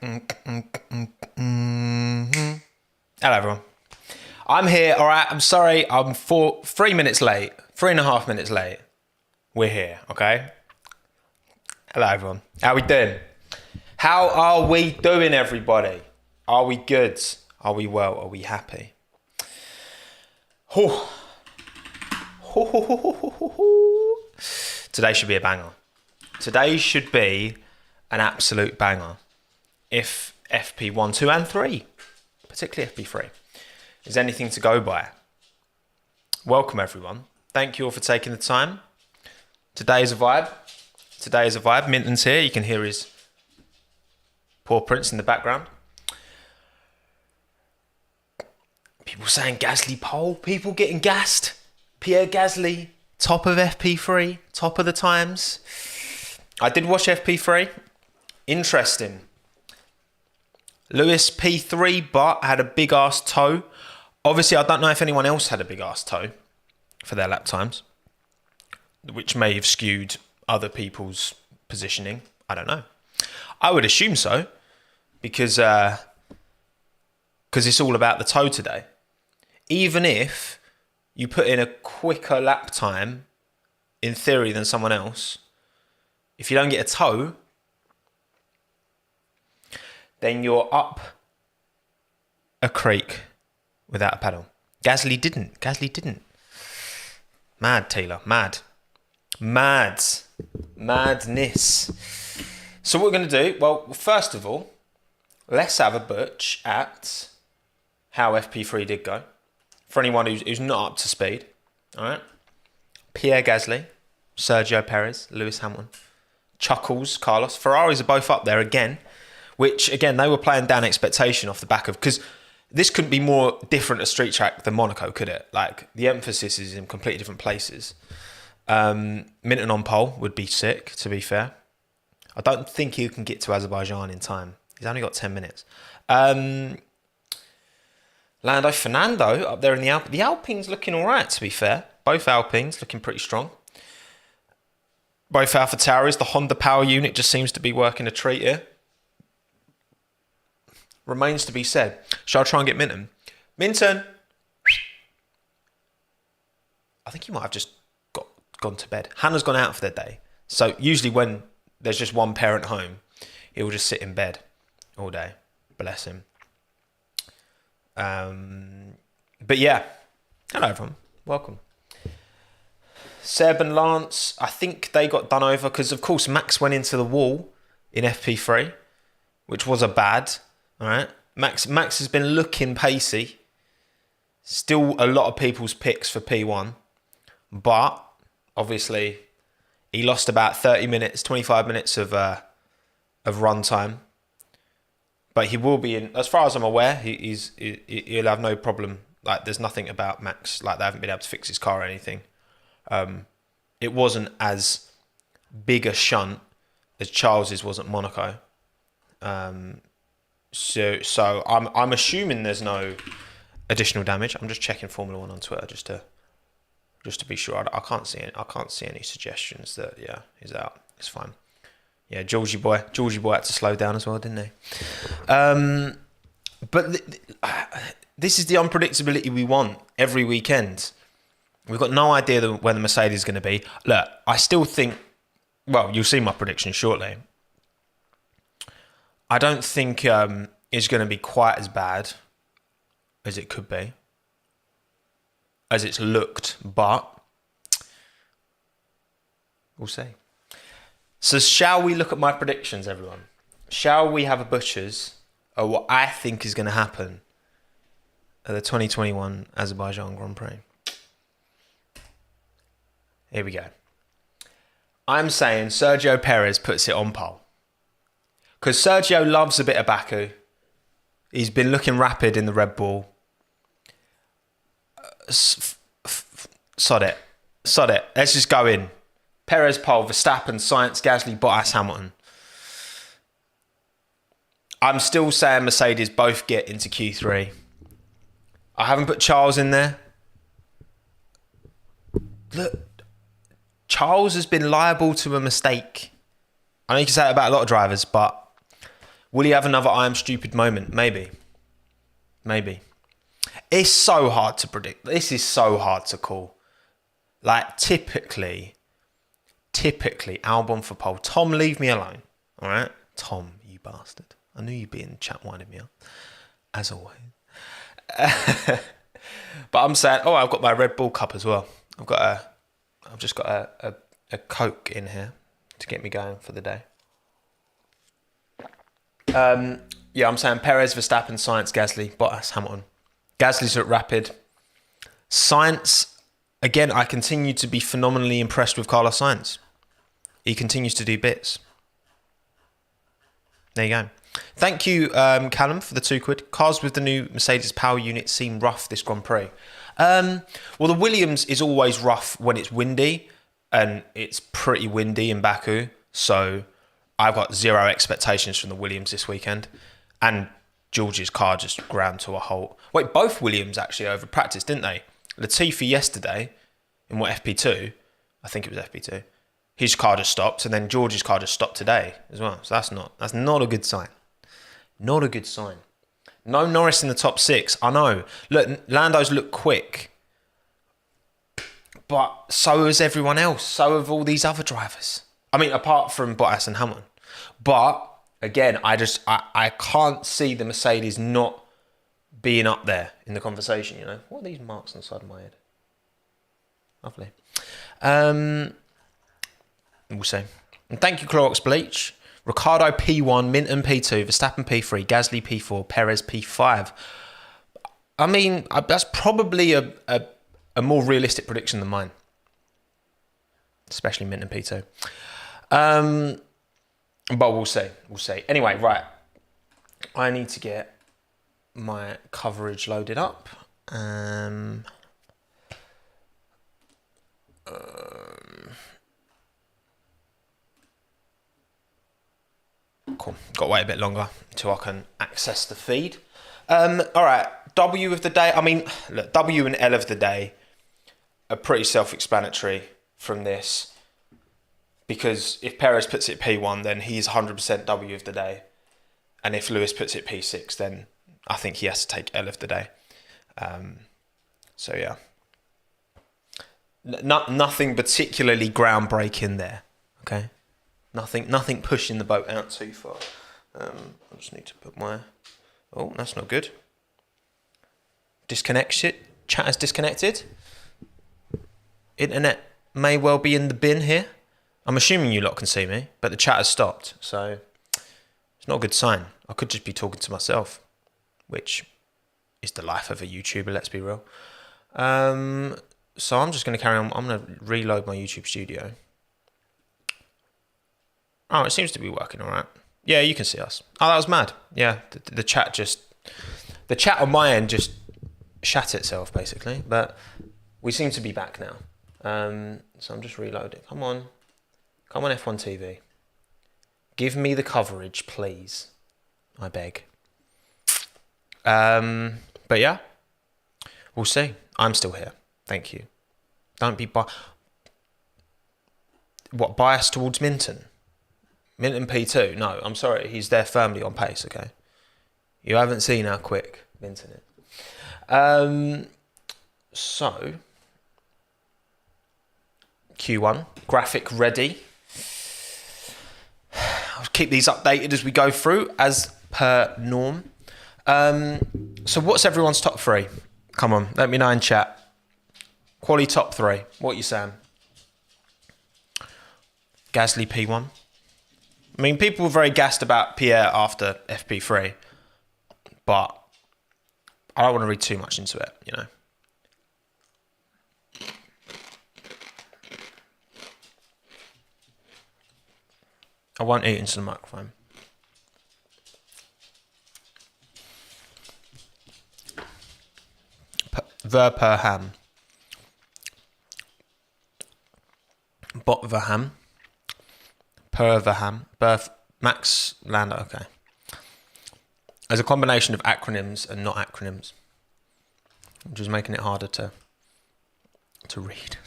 Hello, everyone. I'm here, all right? I'm sorry, I'm 3 minutes late, 3.5 minutes late. We're here, okay? Hello, everyone. How we doing? How are we doing, everybody? Are we good? Are we well? Are we happy? Today should be a banger. Today should be an absolute banger. If FP1, 2 and 3, particularly FP3, is anything to go by. Welcome, everyone. Thank you all for taking the time. Today is a vibe. Minton's here. You can hear his paw prints in the background. People saying Gasly pole. People getting gassed. Pierre Gasly, top of FP3, top of the times. I did watch FP3. Interesting. Lewis P3, but had a big ass toe. Obviously, I don't know if anyone else had a big ass toe for their lap times, which may have skewed other people's positioning. I don't know. I would assume so, because it's all about the toe today. Even if you put in a quicker lap time, in theory, than someone else, if you don't get a toe, then you're up a creek without a paddle. Gasly didn't. Mad, Taylor. Mad. Madness. So what we're going to do, well, first of all, let's have a butch at how FP3 did go. For anyone who's not up to speed, all right? Pierre Gasly, Sergio Perez, Lewis Hamilton, Chuckles, Carlos. Ferraris are both up there again, which, again, they were playing down expectation off the back of... Because this couldn't be more different a street track than Monaco, could it? Like, the emphasis is in completely different places. Minton on pole would be sick, to be fair. I don't think he can get to Azerbaijan in time. He's only got 10 minutes. Lando Fernando up there in the Alpines. The Alpines looking all right, to be fair. Both Alpines looking pretty strong. Both AlphaTauris. The Honda power unit just seems to be working a treat here. Remains to be said. Shall I try and get Minton? Minton! I think he might have just gone to bed. Hannah's gone out for the day. So usually when there's just one parent home, he'll just sit in bed all day. Bless him. But yeah. Hello, everyone. Welcome. Seb and Lance, I think they got done over because, of course, Max went into the wall in FP3, which was a bad... All right, Max has been looking pacey. Still a lot of people's picks for P1. But, obviously, he lost about 30 minutes, 25 minutes of run time. But he will be in, as far as I'm aware, he'll have no problem. Like, there's nothing about Max, like they haven't been able to fix his car or anything. It wasn't as big a shunt as Charles's was at Monaco. So I'm assuming there's no additional damage. I'm just checking Formula One on Twitter just to be sure. I can't see any suggestions that he's out. It's fine. Yeah, Georgie boy had to slow down as well, didn't he? But this is the unpredictability we want every weekend. We've got no idea where the Mercedes is going to be. Look, I still think. Well, you'll see my prediction shortly. I don't think it's going to be quite as bad as it could be, as it's looked, but we'll see. So shall we look at my predictions, everyone? Shall we have a butchers of what I think is going to happen at the 2021 Azerbaijan Grand Prix? Here we go. I'm saying Sergio Perez puts it on pole. Because Sergio loves a bit of Baku. He's been looking rapid in the Red Bull. Sod it. Let's just go in. Perez, pole, Verstappen, Sainz, Gasly, Bottas, Hamilton. I'm still saying Mercedes both get into Q3. I haven't put Charles in there. Look, Charles has been liable to a mistake. I know you can say it about a lot of drivers, but Will he have another I am stupid moment? Maybe. Maybe. It's so hard to predict. This is so hard to call. Like, typically, Albon for pole. Tom, leave me alone. All right? Tom, you bastard. I knew you'd be in the chat winding me up. As always. But I'm saying, I've got my Red Bull cup as well. I've just got a Coke in here to get me going for the day. I'm saying Perez, Verstappen, Sainz, Gasly, Bottas, Hamilton. Gasly's at rapid. Sainz, again, I continue to be phenomenally impressed with Carlos Sainz. He continues to do bits. There you go. Thank you, Callum, for the £2. Cars with the new Mercedes power unit seem rough this Grand Prix. Well, the Williams is always rough when it's windy, and it's pretty windy in Baku. So I've got zero expectations from the Williams this weekend. And George's car just ground to a halt. Wait, both Williams actually over practice, didn't they? Latifi yesterday, in FP2? I think it was FP2. His car just stopped, and then George's car just stopped today as well. So that's not a good sign. Not a good sign. No Norris in the top 6. I know. Look, Lando's look quick. But so has everyone else. So have all these other drivers. I mean, apart from Bottas and Hamilton. But, again, I can't see the Mercedes not being up there in the conversation, you know. What are these marks on the side of my head? Lovely. We'll see. And thank you, Clorox Bleach. Ricardo P1, Minton P2, Verstappen P3, Gasly P4, Perez P5. I mean, that's probably a more realistic prediction than mine. Especially Minton P2. But we'll see. We'll see. Anyway, right. I need to get my coverage loaded up. Cool. Got to wait a bit longer until I can access the feed. All right. W of the day. I mean, look, W and L of the day are pretty self-explanatory from this. Because if Perez puts it P1, then he's 100% W of the day. And if Lewis puts it P6, then I think he has to take L of the day. So, yeah. Nothing particularly groundbreaking there. Okay? Nothing pushing the boat out too far. I just need to put my... Oh, that's not good. Disconnected. Chat has disconnected. Internet may well be in the bin here. I'm assuming you lot can see me, but the chat has stopped. So it's not a good sign. I could just be talking to myself, which is the life of a YouTuber, let's be real. So I'm just going to carry on. I'm going to reload my YouTube studio. Oh, it seems to be working all right. Yeah, you can see us. Oh, that was mad. Yeah, the chat on my end just shat itself, basically. But we seem to be back now. So I'm just reloading. Come on F1 TV. Give me the coverage, please. I beg. But yeah, we'll see. I'm still here. Thank you. Don't be biased towards Minton? Minton P2? No, I'm sorry. He's there firmly on pace, okay? You haven't seen how quick Minton is. So, Q1, graphic ready. I'll keep these updated as we go through, as per norm. So what's everyone's top 3? Come on, let me know in chat. Quali top 3. What are you saying? Gasly P1. I mean, people were very gassed about Pierre after FP3, but I don't want to read too much into it, you know. I won't eat into the microphone. Verperham. Botverham. Perverham. Max Lando, okay. There's a combination of acronyms and not acronyms, which is making it harder to read.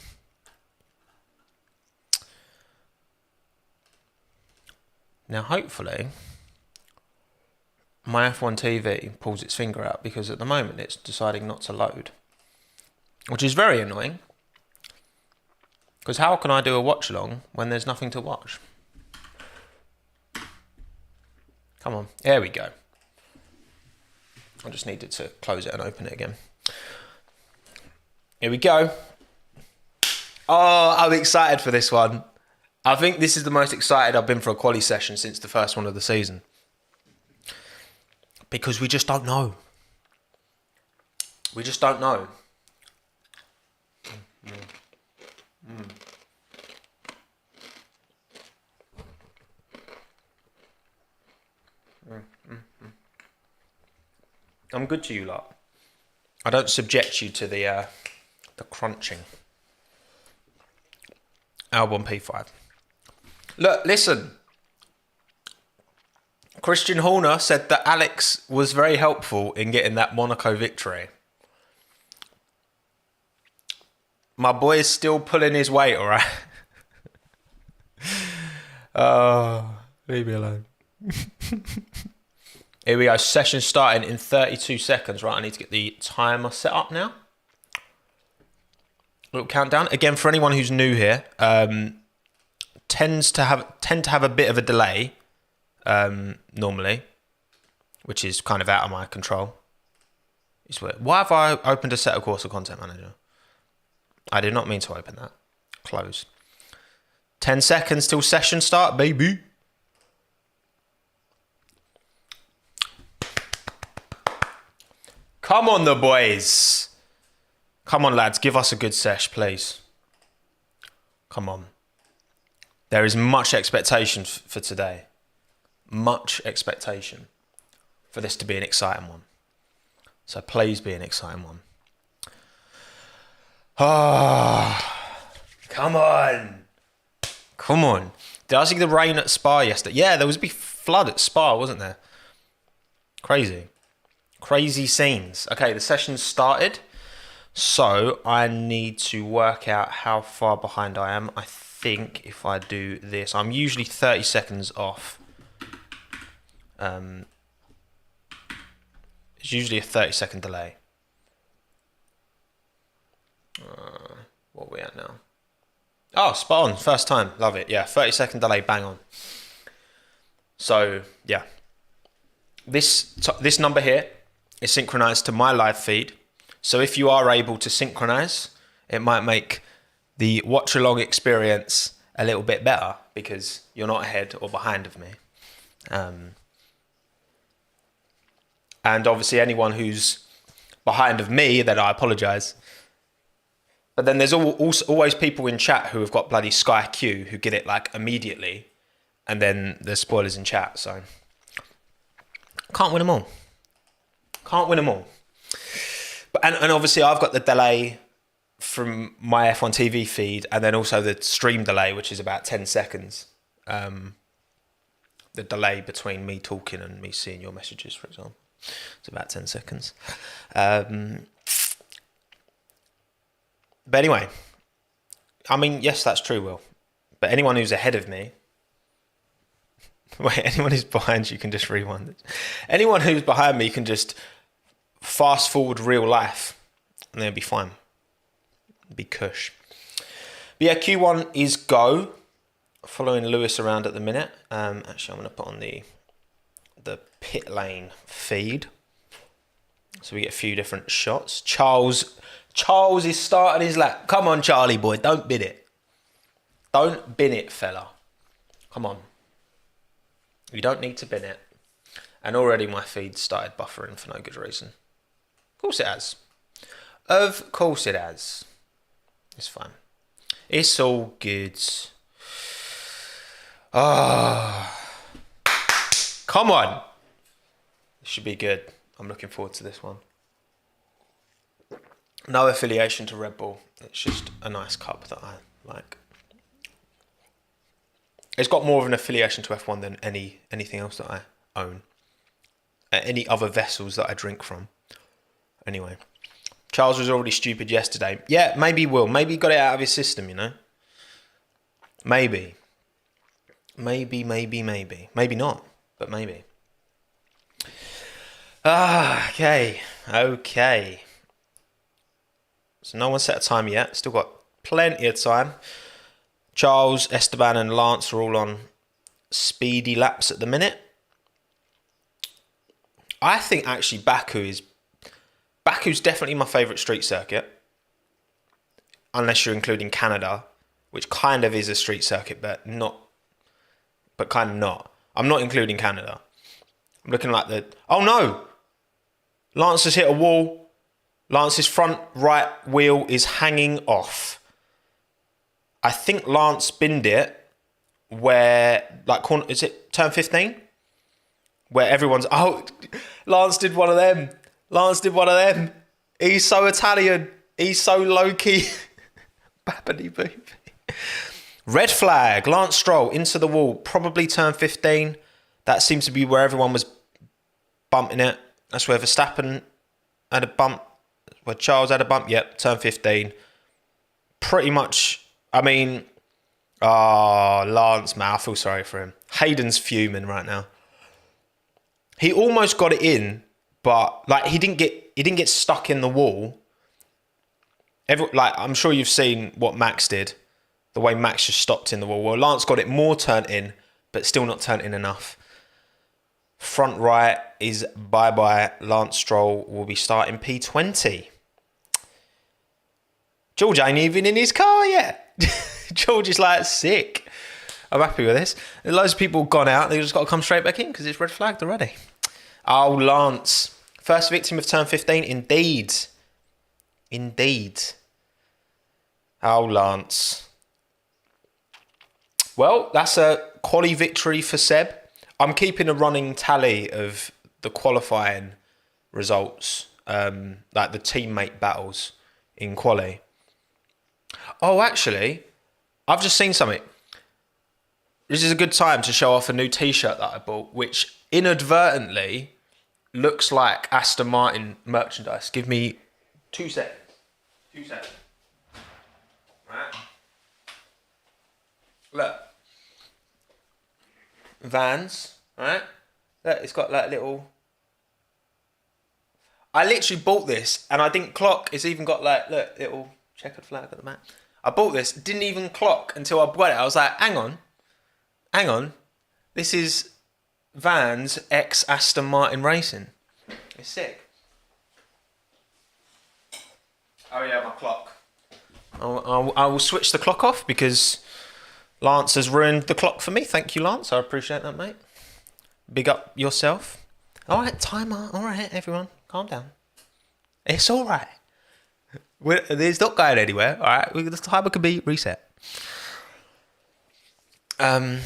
Now, hopefully, my F1 TV pulls its finger out because at the moment it's deciding not to load, which is very annoying. Because how can I do a watch along when there's nothing to watch? Come on, there we go. I just needed to close it and open it again. Here we go. Oh, I'm excited for this one. I think this is the most excited I've been for a quali session since the first one of the season. Because we just don't know. We just don't know. I'm good to you lot. I don't subject you to the crunching. Albon P5. Look, listen. Christian Horner said that Alex was very helpful in getting that Monaco victory. My boy is still pulling his weight, all right? Oh, leave me alone. Here we go. Session starting in 32 seconds. Right, I need to get the timer set up now. Little countdown. Again, for anyone who's new here, tend to have a bit of a delay normally, which is kind of out of my control. Why have I opened a set of course of Content Manager? I did not mean to open that. Close. 10 seconds till session start, baby. Come on, the boys. Come on, lads. Give us a good sesh, please. Come on. There is much expectation for today. Much expectation for this to be an exciting one. So please be an exciting one. Ah, come on. Come on. Did I see the rain at Spa yesterday? Yeah, there was a big flood at Spa, wasn't there? Crazy. Crazy scenes. Okay, the session's started. So I need to work out how far behind I am. I think if I do this, I'm usually 30 seconds off. It's usually a 30-second delay. What are we at now? Oh, spot on. First time. Love it. Yeah, 30-second delay. Bang on. So, yeah. This number here is synchronized to my live feed. So if you are able to synchronize, it might make the watch-along experience a little bit better because you're not ahead or behind of me. And obviously anyone who's behind of me, then I apologise. But then there's always people in chat who have got bloody Sky Q who get it like immediately. And then there's spoilers in chat, so... Can't win them all. Can't win them all. But, and obviously I've got the delay from my F1 TV feed and then also the stream delay, which is about 10 seconds. The delay between me talking and me seeing your messages, for example. It's about 10 seconds. But anyway, I mean, yes, that's true, Will. But anyone who's ahead of me... Wait, anyone who's behind you can just rewind it. Anyone who's behind me can just fast forward real life and they'll be fine. Be cush. But yeah, Q1 is go. Following Lewis around at the minute. Actually, I'm going to put on the pit lane feed. So we get a few different shots. Charles is starting his lap. Come on, Charlie boy. Don't bin it. Don't bin it, fella. Come on. You don't need to bin it. And already my feed started buffering for no good reason. Of course it has. Of course it has. It's fine. It's all good. Ah, come on. This should be good. I'm looking forward to this one. No affiliation to Red Bull. It's just a nice cup that I like. It's got more of an affiliation to F1 than anything else that I own. Any other vessels that I drink from. Anyway. Charles was already stupid yesterday. Yeah, maybe he will. Maybe he got it out of his system, you know? Maybe. Maybe not. But maybe. Okay. Okay. So no one set a time yet. Still got plenty of time. Charles, Esteban and Lance are all on speedy laps at the minute. I think actually Baku's definitely my favourite street circuit. Unless you're including Canada, which kind of is a street circuit, but kind of not. I'm not including Canada. I'm looking like oh no! Lance has hit a wall. Lance's front right wheel is hanging off. I think Lance binned it where, is it turn 15? Where everyone's, Lance did one of them. He's so Italian. He's so low-key. Babbity boopy. Red flag. Lance Stroll into the wall. Probably turn 15. That seems to be where everyone was bumping it. That's where Verstappen had a bump. Where Charles had a bump. Yep, turn 15. Pretty much, Lance, man, I feel sorry for him. Hayden's fuming right now. He almost got it in, but he didn't get stuck in the wall. I'm sure you've seen what Max did. The way Max just stopped in the wall. Well, Lance got it more turned in, but still not turned in enough. Front right is bye-bye. Lance Stroll will be starting P20. George ain't even in his car yet. George is sick. I'm happy with this. There's loads of people gone out. They just got to come straight back in because it's red flagged already. Oh, Lance. First victim of turn 15. Indeed. Oh, Lance. Well, that's a quali victory for Seb. I'm keeping a running tally of the qualifying results, the teammate battles in quali. Oh, actually, I've just seen something. This is a good time to show off a new T-shirt that I bought, which inadvertently looks like Aston Martin merchandise. Give me 2 seconds. 2 seconds. Right. Look. Vans, right? Look, it's got little... I literally bought this and I didn't clock. It's even got little checkered flag at the back. I bought this, didn't even clock until I bought it. I was like, hang on. This is Vans X Aston Martin Racing. It's sick. Oh yeah, my clock. I will switch the clock off because Lance has ruined the clock for me. Thank you, Lance. I appreciate that, mate. Big up yourself. All right, timer. All right, everyone. Calm down. It's all right. It's not going anywhere. All right, the timer can be reset. But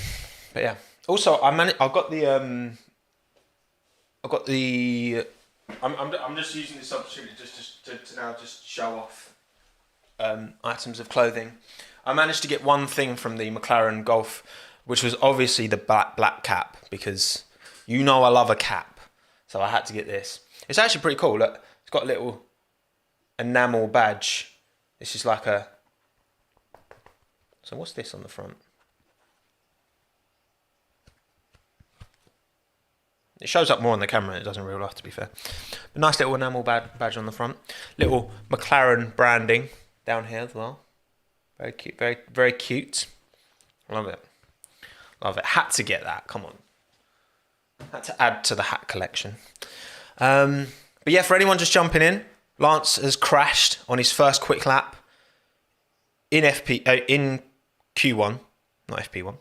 yeah. Also, I'm just using this opportunity just to now just show off items of clothing. I managed to get one thing from the McLaren Golf, which was obviously the black cap, because I love a cap, so I had to get this. It's actually pretty cool. Look, it's got a little enamel badge. This is like a... So what's this on the front? It shows up more on the camera. It doesn't in real life, to be fair. A nice little enamel badge on the front. Little McLaren branding down here as well. Very cute. Very, very cute. Love it. Had to get that. Come on. Had to add to the hat collection. But yeah, for anyone just jumping in, Lance has crashed on his first quick lap in Q1, not FP1.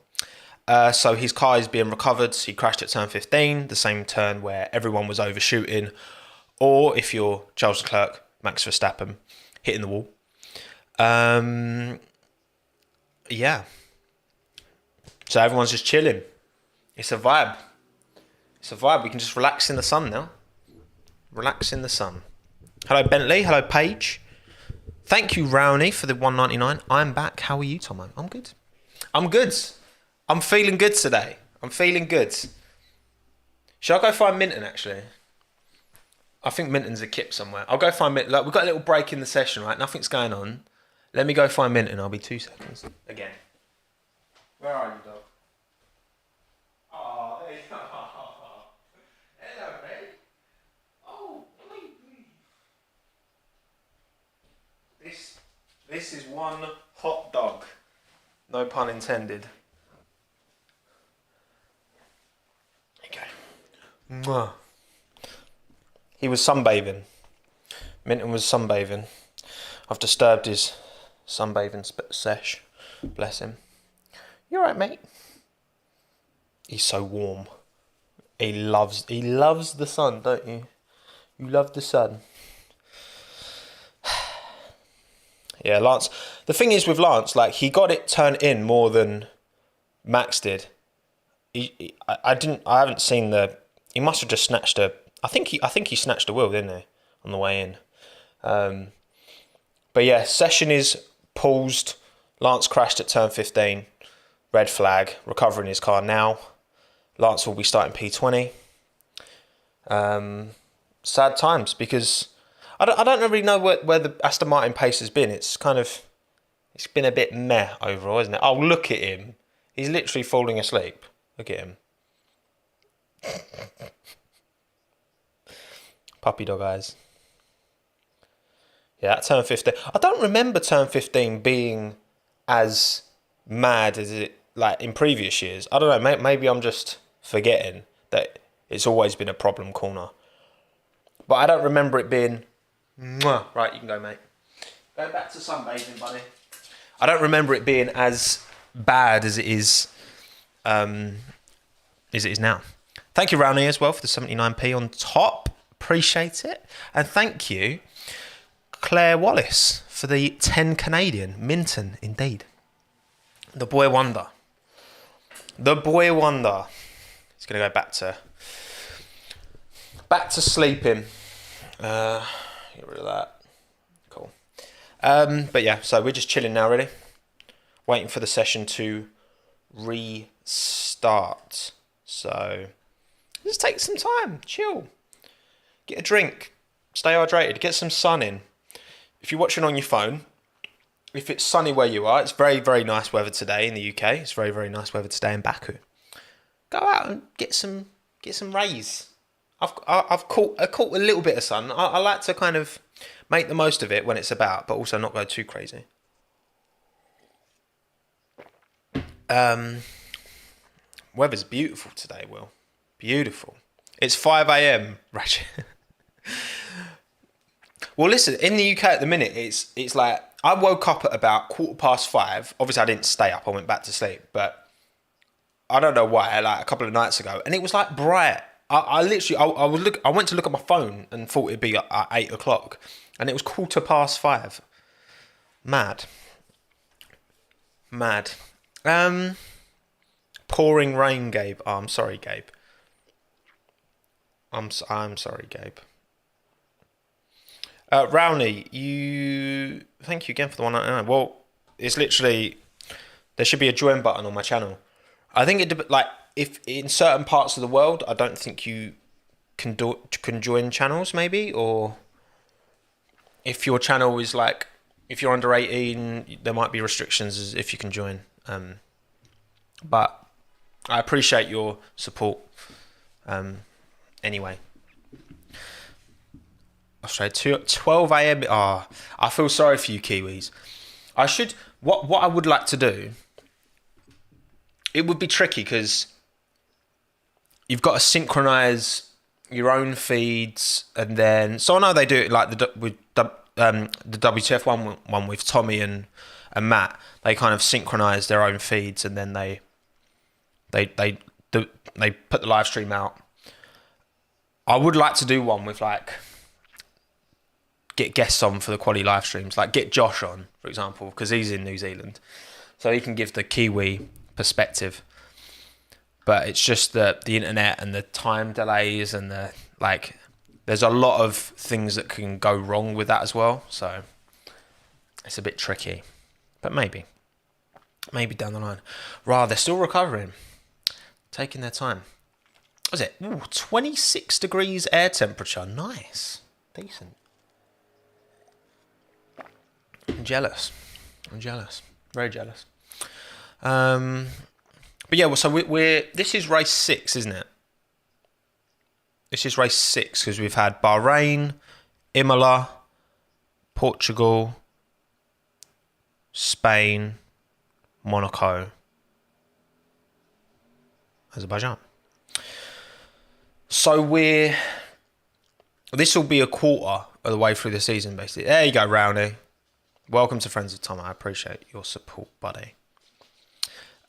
So his car is being recovered. He crashed at turn 15, the same turn where everyone was overshooting. Or if you're Charles Leclerc, Max Verstappen, hitting the wall. Yeah. So everyone's just chilling. It's a vibe. We can just relax in the sun now. Relax in the sun. Hello, Bentley. Hello, Paige. Thank you, Rowney, for the $1.99. I'm back. How are you, Tommo? I'm good. I'm feeling good today. Should I go find Minton, actually? I think Minton's a kip somewhere. I'll go find Minton. Look, we've got a little break in the session, right? Nothing's going on. Let me go find Minton. I'll be 2 seconds. Again. Where are you, dog? Oh, there you are. Hello, mate. This is one hot dog. No pun intended. Okay. Mwah. He was sunbathing. Minton was sunbathing. I've disturbed his sunbathing sesh. Bless him. You alright, mate? He's so warm. He loves the sun, don't you? You love the sun. Yeah, Lance. The thing is with Lance, like, he got it turned in more than Max did. I haven't seen the. He must have just snatched a. I think he snatched a wheel, didn't he, on the way in. But yeah, session is paused. Lance crashed at turn 15. Red flag. Recovering his car now. Lance will be starting P20. Sad times because I don't really know where the Aston Martin pace has been. It's been a bit meh overall, isn't it? Oh, look at him. He's literally falling asleep. Look at him. Puppy dog eyes. Yeah, that turn 15. I don't remember turn 15 being as mad as it like in previous years. I don't know. Maybe I'm just forgetting that it's always been a problem corner. But I don't remember it being. Mwah. Right, you can go, mate. Go back to sunbathing, buddy. I don't remember it being as bad as it is. As it is now. Thank you, Rowney, as well, for the 79p on top. Appreciate it. And thank you, Claire Wallace, for the 10 Canadian. Minton, indeed. The boy wonder. The boy wonder. He's going to go back to sleeping. Get rid of that. Cool. But yeah, so we're just chilling now, really. Waiting for the session to restart. So just take some time, chill. Get a drink, stay hydrated, get some sun in. If you're watching on your phone, if it's sunny where you are, it's very, very nice weather today in the UK. It's very, very nice weather today in Baku. Go out and get some rays. I've caught a little bit of sun. I like to kind of make the most of it when it's about, but also not go too crazy. Weather's beautiful today, Will. Beautiful. It's 5 a.m. Ratchet. Well, listen, in the UK at the minute, it's like I woke up at about 5:15. Obviously, I didn't stay up. I went back to sleep, but I don't know why. Like a couple of nights ago, and it was like bright. I went to look at my phone and thought it'd be at 8 o'clock, and it was 5:15. Mad. Pouring rain, Gabe. Oh, I'm sorry, Gabe. I'm sorry, Gabe. Rowney, thank you again for the 199. Well, it's literally there should be a join button on my channel. I think if in certain parts of the world, I don't think you can join channels, maybe, or if your channel is like if you're under 18, there might be restrictions as if you can join. But I appreciate your support. Anyway. Australia, 12 a.m. I feel sorry for you, Kiwis. What I would like to do, it would be tricky because you've got to synchronize your own feeds, and then so I know they do it like the WTF one with Tommy and Matt. They kind of synchronize their own feeds, and then they put the live stream out. I would like to do one with like get guests on for the quality live streams, like get Josh on, for example, because he's in New Zealand, so he can give the Kiwi perspective. But it's just the internet and the time delays and there's a lot of things that can go wrong with that as well. So it's a bit tricky, but maybe down the line. Right, they're still recovering, taking their time. What was it? 26 degrees air temperature. Nice. Decent. I'm jealous. Very jealous. But yeah, well, so this is race 6, isn't it? This is race 6 because we've had Bahrain, Imola, Portugal, Spain, Monaco, Azerbaijan. So this will be a quarter of the way through the season, basically. There you go, Rowney. Welcome to Friends of Tommo. I appreciate your support, buddy.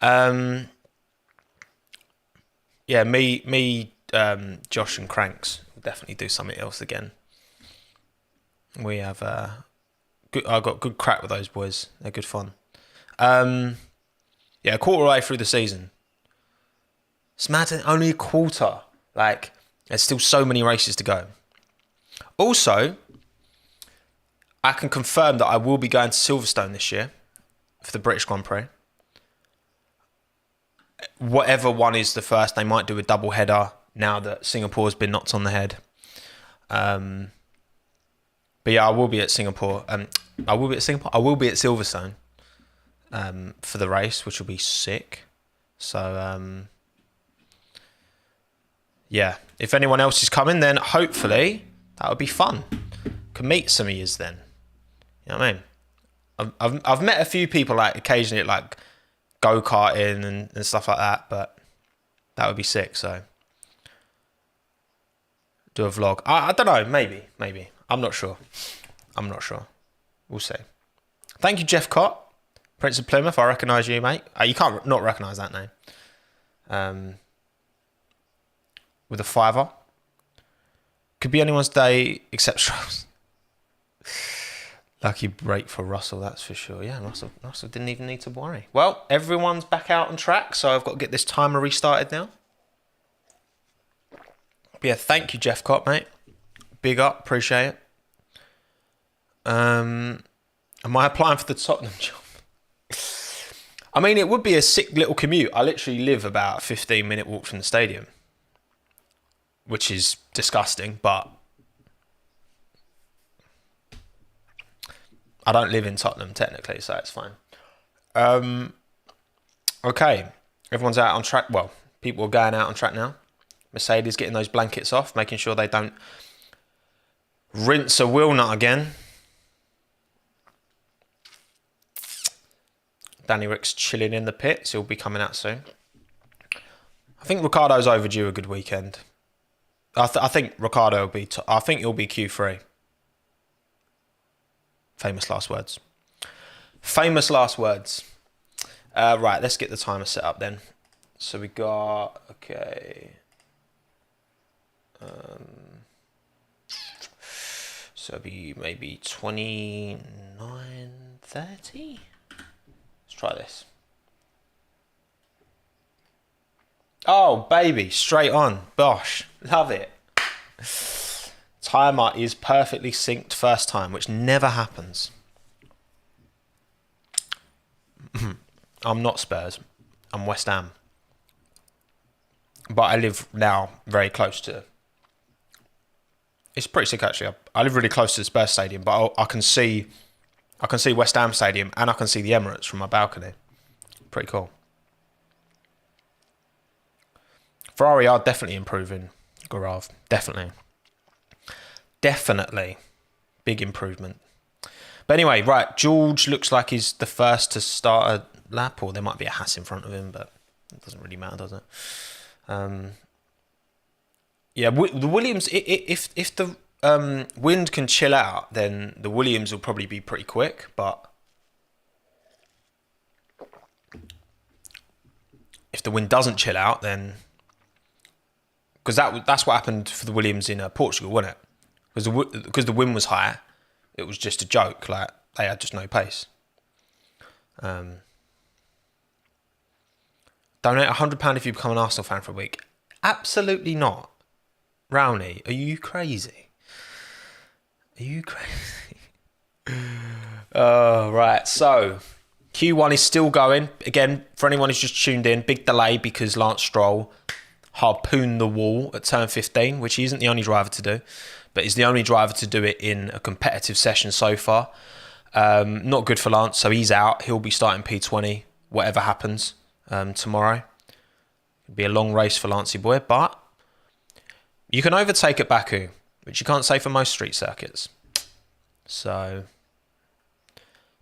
Yeah, Josh and Cranks will definitely do something else again. We have I got good crack with those boys. They're good fun. Yeah, a quarter way through the season. It's mad, only a quarter. Like, there's still so many races to go. Also, I can confirm that I will be going to Silverstone this year for the British Grand Prix. Whatever one is the first, they might do a double header now that Singapore's been knocked on the head. But yeah, I will be at Singapore. I will be at Silverstone for the race, which will be sick. So yeah, if anyone else is coming, then hopefully that would be fun. Can meet some of yous then. You know what I mean? I've met a few people like occasionally at like go-karting and stuff like that, but that would be sick. So do a vlog. I don't know, maybe. I'm not sure. We'll see. Thank you, Jeff Cott, Prince of Plymouth. I recognise you, mate. You can't not recognise that name. With a $5. Could be anyone's day except Strauss. Lucky break for Russell, that's for sure. Yeah, Russell didn't even need to worry. Well, everyone's back out on track, so I've got to get this timer restarted now. But yeah, thank you, Jeff Cott, mate. Big up, appreciate it. Am I applying for the Tottenham job? I mean, it would be a sick little commute. I literally live about a 15-minute walk from the stadium, which is disgusting, but I don't live in Tottenham technically, so it's fine. Okay, everyone's out on track. Well, people are going out on track now. Mercedes getting those blankets off, making sure they don't rinse a wheel nut again. Danny Rick's chilling in the pits. He'll be coming out soon. I think Ricciardo's overdue a good weekend. I think Ricciardo will be... I think he'll be Q3. Famous last words. Right, let's get the timer set up then. So we got... Okay. So it'll be maybe 29:30. Let's try this. Oh, baby, straight on. Bosh, love it. Timer is perfectly synced first time, which never happens. I'm not Spurs. I'm West Ham. But I live now very close to... It's pretty sick, actually. I live really close to the Spurs Stadium, but I can see West Ham Stadium and I can see the Emirates from my balcony. Pretty cool. Ferrari are definitely improving, Gaurav. Definitely. Big improvement. But anyway, right, George looks like he's the first to start a lap, or there might be a Haas in front of him, but it doesn't really matter, does it? Yeah, the Williams, if the wind can chill out, then the Williams will probably be pretty quick, but if the wind doesn't chill out, then... Because that's what happened for the Williams in Portugal, wasn't it? Because the wind was high, it was just a joke. Like, they had just no pace. Donate £100 if you become an Arsenal fan for a week. Absolutely not. Rowney, are you crazy? Right, so Q1 is still going. Again, for anyone who's just tuned in, big delay because Lance Stroll harpooned the wall at turn 15, which he isn't the only driver to do, but he's the only driver to do it in a competitive session so far. Not good for Lance, so he's out. He'll be starting P20, whatever happens tomorrow. It'll be a long race for Lancey boy, but you can overtake at Baku, which you can't say for most street circuits. So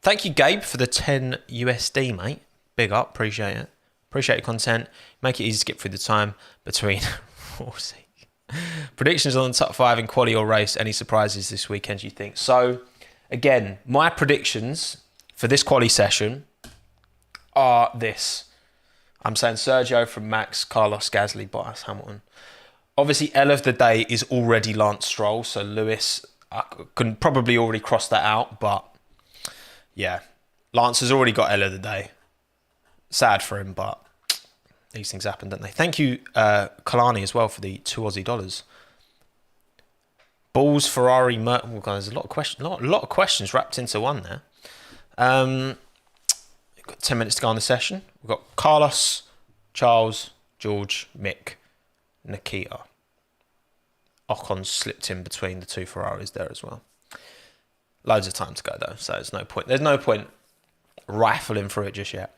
Thank you, Gabe, for the 10 USD, mate. Big up. Appreciate it. Appreciate your content. Make it easy to skip through the time between... Predictions on the top 5 in quali or race. Any surprises this weekend, do you think? So, again, my predictions for this quali session are this. I'm saying Sergio from Max, Carlos, Gasly, Bottas, Hamilton. Obviously, L of the day is already Lance Stroll, so Lewis, I can probably already cross that out, but yeah, Lance has already got L of the day. Sad for him, but these things happen, don't they? Thank you, Kalani, as well, for the $2 Aussie. Balls, Ferrari, oh God, there's a lot of questions wrapped into one there. We've got 10 minutes to go on the session. We've got Carlos, Charles, George, Mick, Nikita. Ocon slipped in between the two Ferraris there as well. Loads of time to go though, so there's no point rifling through it just yet.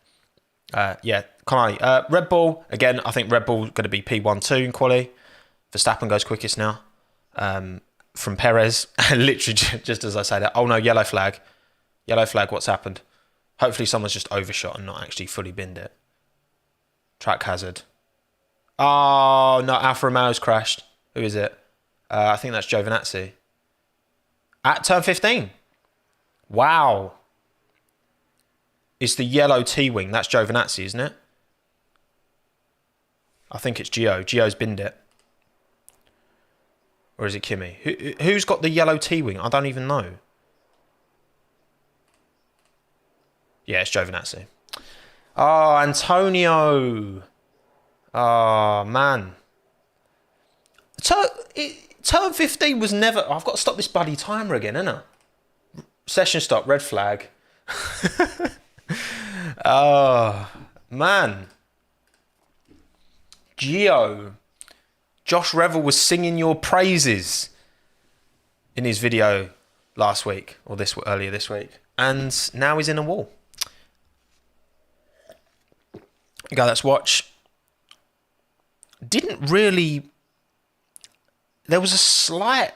Yeah, Kalani. Red Bull, again, I think Red Bull going to be P1-2 in quali. Verstappen goes quickest now. From Perez, literally just as I say that. Oh no, yellow flag. Yellow flag, what's happened? Hopefully someone's just overshot and not actually fully binned it. Track hazard. Oh no, Alfa Romeo's crashed. Who is it? I think that's Giovinazzi. At turn 15. Wow. It's the yellow T-wing. That's Giovinazzi, isn't it? I think it's Gio. Gio's binned it. Or is it Kimi? Who's got the yellow T-wing? I don't even know. Yeah, it's Giovinazzi. Oh, Antonio. Oh, man. Turn 15 was never... I've got to stop this bloody timer again, ain't I? Session stop, red flag. Oh, man. Gio. Josh Revel was singing your praises in his video last week, or earlier this week. And now he's in a wall. Okay, let's watch. Didn't really... There was a slight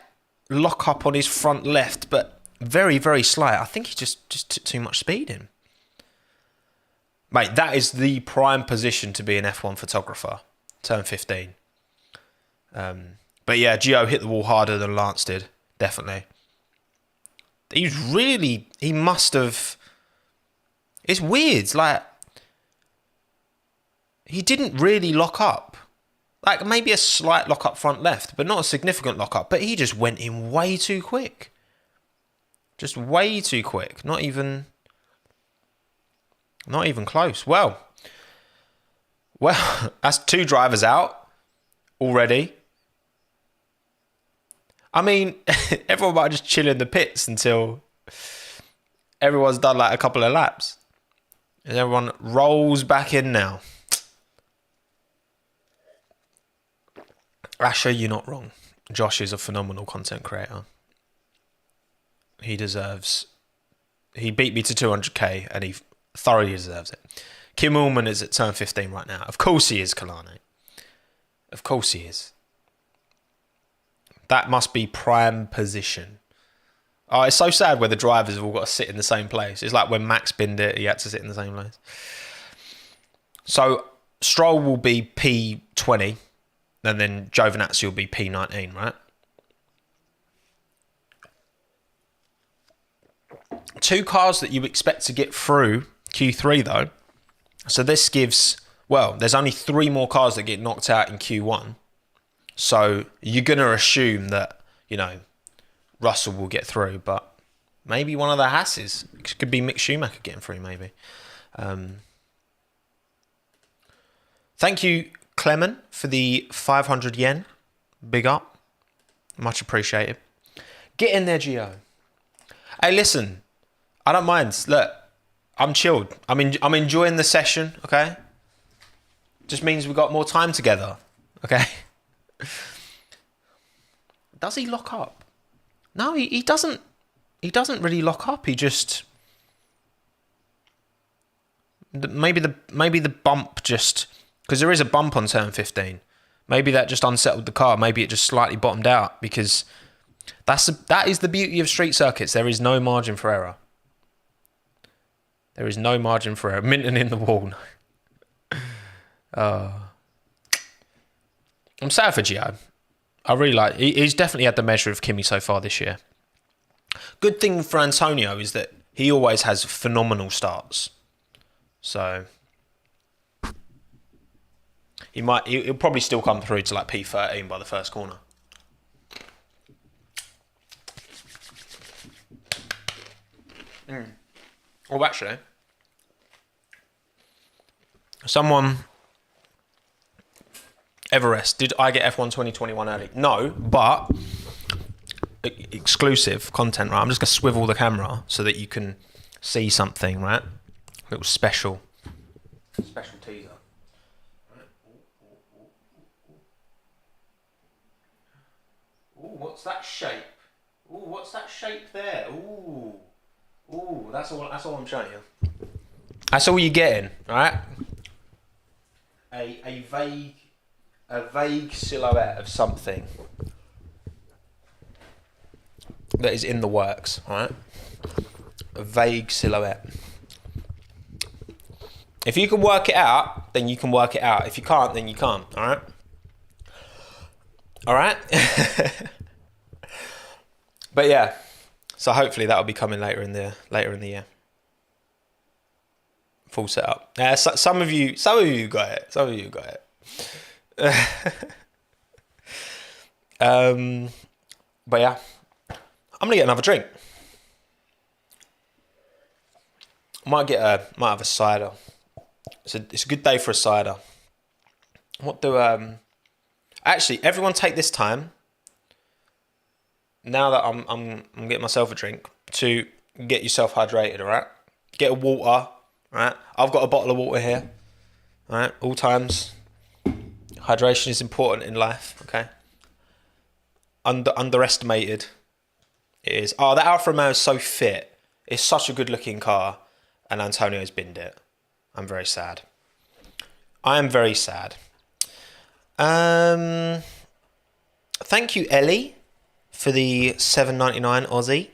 lock up on his front left, but very, very slight. I think he just took too much speed in. Mate, that is the prime position to be an F1 photographer. Turn 15. But yeah, Gio hit the wall harder than Lance did. Definitely. He must have... It's weird. Like, he didn't really lock up. Like, maybe a slight lock up front left, but not a significant lock up. But he just went in way too quick. Just way too quick. Not even close. Well, that's 2 drivers out already. I mean, everyone might just chill in the pits until everyone's done like a couple of laps. And everyone rolls back in now. Asher, you're not wrong. Josh is a phenomenal content creator. He beat me to 200k and he thoroughly deserves it. Kim Ullman is at turn 15 right now. Of course he is, Kalani. Of course he is. That must be prime position. Oh, it's so sad where the drivers have all got to sit in the same place. It's like when Max binned it, he had to sit in the same place. So Stroll will be P20 and then Giovinazzi will be P19, right? Two cars that you expect to get through Q3 though. So this gives, well, there's only 3 more cars that get knocked out in Q1. So you're going to assume that, Russell will get through, but maybe one of the Hasses. It could be Mick Schumacher getting through, maybe. Thank you, Clement, for the 500 yen. Big up. Much appreciated. Get in there, Gio. Hey, listen. I don't mind. Look, I'm chilled. I'm enjoying the session, okay? Just means we've got more time together, okay? Does he lock up? No, he doesn't. He doesn't really lock up. He just... Maybe the bump just... Because there is a bump on turn 15. Maybe that just unsettled the car. Maybe it just slightly bottomed out because that is the beauty of street circuits. There is no margin for error. There is no margin for error. Minton in the wall. I'm sad for Gio. I really like. He's definitely had the measure of Kimi so far this year. Good thing for Antonio is that he always has phenomenal starts. So he'll probably still come through to like P13 by the first corner. Oh, actually, someone, Everest, did I get F1 2021 early? No, but exclusive content, right? I'm just going to swivel the camera so that you can see something, right? A little special teaser. Ooh, what's that shape? Ooh, what's that shape there? Ooh, that's all I'm showing you. That's all you're getting, right? A vague silhouette of something that is in the works, right? A vague silhouette. If you can work it out, then you can work it out. If you can't, then you can't, all right? All right? But yeah, so hopefully that'll be coming later in the year. Full setup. Yeah, some of you got it. Some of you got it. But yeah, I'm gonna get another drink. Might have a cider. It's a good day for a cider. Actually, everyone take this time. Now that I'm getting myself a drink, to get yourself hydrated, all right? Get a water, all right? I've got a bottle of water here, all right? All times. Hydration is important in life, okay? Underestimated it is. Oh, the Alfa Romeo is so fit. It's such a good looking car, and Antonio's binned it. I'm very sad. I am very sad. Thank you, Ellie, for the $7.99 Aussie.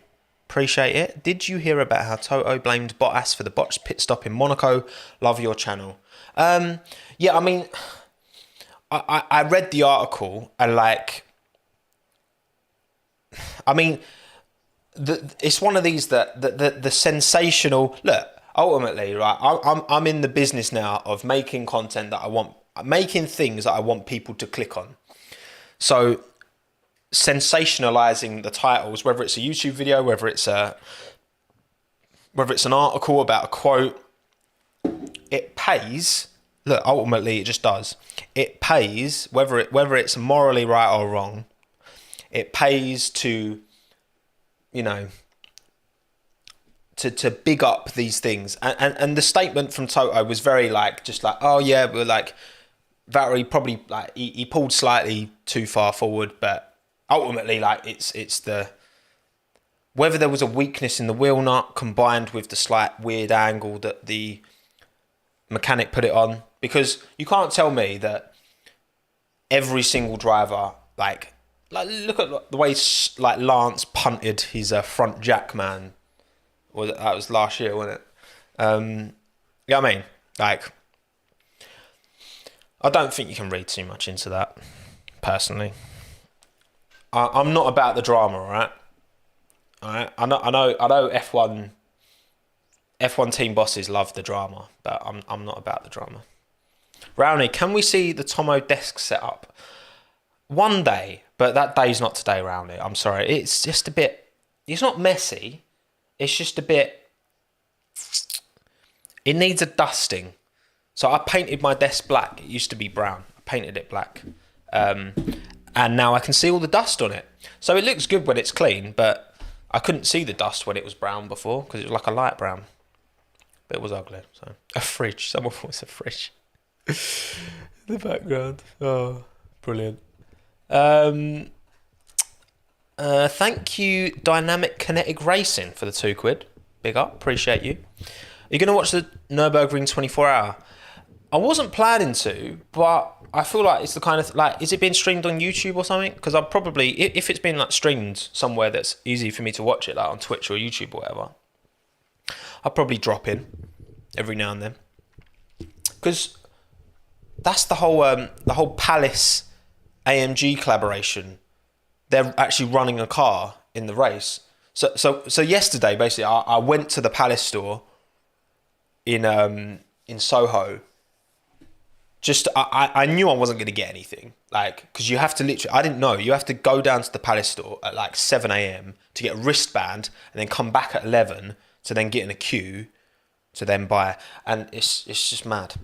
Appreciate it. Did you hear about how Toto blamed Bottas for the botched pit stop in Monaco? Love your channel. Yeah, I mean, I read the article and I mean, it's one of these that the sensational look. Ultimately, right? I'm in the business now of making content that I want, making things that I want people to click on. So, sensationalizing the titles, whether it's a YouTube video, whether it's an article about a quote, it pays. Look, ultimately, it just does. It pays, whether it's morally right or wrong. It pays to, you know, to big up these things. And the statement from Toto was very oh yeah, we're Valtteri probably he pulled slightly too far forward, but ultimately it's the whether there was a weakness in the wheel nut combined with the slight weird angle that the mechanic put it on, because you can't tell me that every single driver look at the way Lance punted his front jack, man. That was last year, wasn't it? Yeah, I mean, I don't think you can read too much into that, personally. I'm not about the drama, all right? All right. I know F1 team bosses love the drama, but I'm not about the drama. Rowney, can we see the Tommo desk setup? One day, but that day's not today, Rowney. I'm sorry. It's just a bit. It's not messy. It's just a bit. It needs a dusting. So I painted my desk black. It used to be brown. I painted it black. And now I can see all the dust on it. So it looks good when it's clean, but I couldn't see the dust when it was brown before because it was like a light brown. But it was ugly. So a fridge. Someone thought it was a fridge. The background. Oh, brilliant. Thank you, Dynamic Kinetic Racing, for the £2. Big up. Appreciate you. Are you going to watch the Nürburgring 24 hour? I wasn't planning to, but I feel like it's the kind of is it being streamed on YouTube or something? Because I'll probably, if it's been streamed somewhere that's easy for me to watch it, on Twitch or YouTube or whatever, I'll probably drop in. every now and then. Because that's the whole Palace AMG collaboration. They're actually running a car in the race. So yesterday, basically, I went to the Palace store in Soho. Just I knew I wasn't going to get anything, like, because you have to literally, I didn't know, you have to go down to the Palace store at like 7 a.m. to get a wristband and then come back at 11 to then get in a queue to then buy, and it's just mad.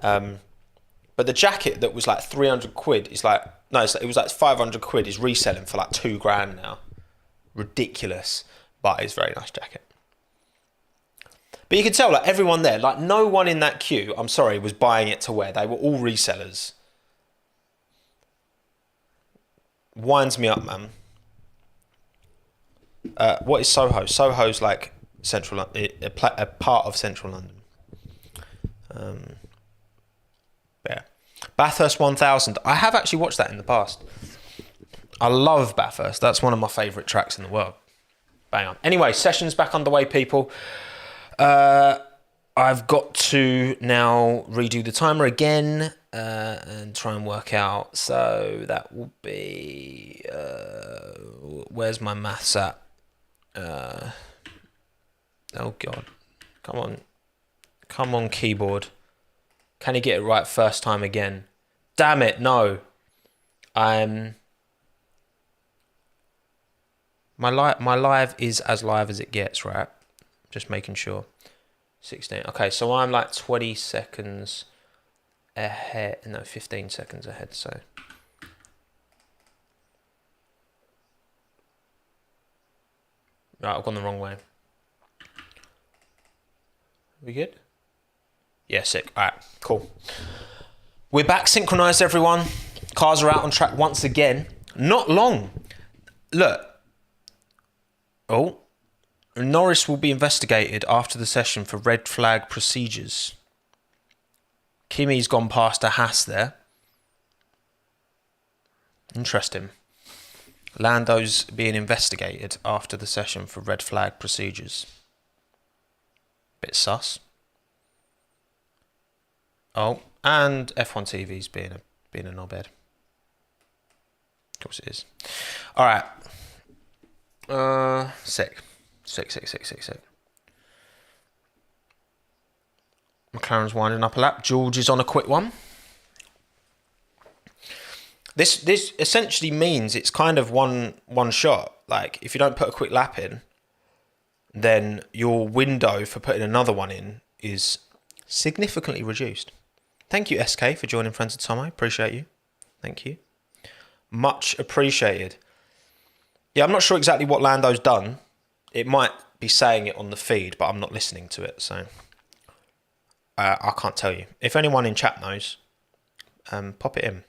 But the jacket that was like 300 quid is like, no, it was like 500 quid, is reselling for like £2,000 now. Ridiculous, but it's a very nice jacket. But you can tell, like, everyone there, like, no one in that queue, I'm sorry, was buying it to wear. They were all resellers. Winds me up, man. What is Soho? Soho's like central, a part of central London. Yeah. Bathurst 1000. I have actually watched that in the past. I love Bathurst. That's one of my favourite tracks in the world. Bang on. Anyway, session's back underway, people. I've got to now redo the timer again and try and work out. So that will be... where's my maths at? Oh, God. Come on. Come on, keyboard. Can you get it right first time again? Damn it, no. My live is as live as it gets, right? Just making sure. 16. Okay, so I'm like 20 seconds ahead. No, 15 seconds ahead, so. Right, I've gone the wrong way. We good? Yeah, sick. All right, cool. We're back synchronized, everyone. Cars are out on track once again. Not long. Look. Oh. Norris will be investigated after the session for red flag procedures. Kimi's gone past a Haas there. Interesting. Lando's being investigated after the session for red flag procedures. Bit sus. Oh, and F1 TV's being a knobhead. Of course it is. All right. Sick. McLaren's winding up a lap. George is on a quick one. This essentially means it's kind of one shot. Like, if you don't put a quick lap in, then your window for putting another one in is significantly reduced. Thank you, SK, for joining Friends of Tommo. Appreciate you. Thank you. Much appreciated. Yeah, I'm not sure exactly what Lando's done. It might be saying it on the feed, but I'm not listening to it, so I can't tell you. If anyone in chat knows, pop it in,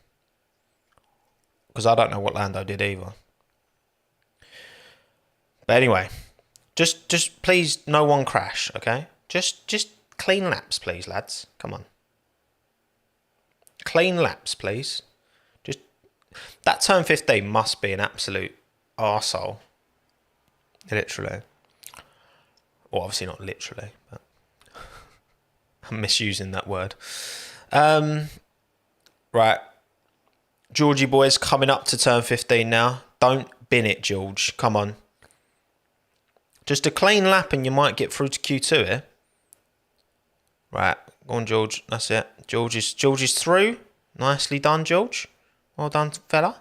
because I don't know what Lando did either. But anyway, just please, no one crash, okay? Just clean laps, please, lads. Come on, clean laps, please. Just that turn 15 must be an absolute arsehole. Literally. Well, obviously not literally, but I'm misusing that word. Right. Georgie boy's coming up to turn 15 now. Don't bin it, George. Come on. Just a clean lap and you might get through to Q2 here. Right. Go on, George. That's it. George is through. Nicely done, George. Well done, fella.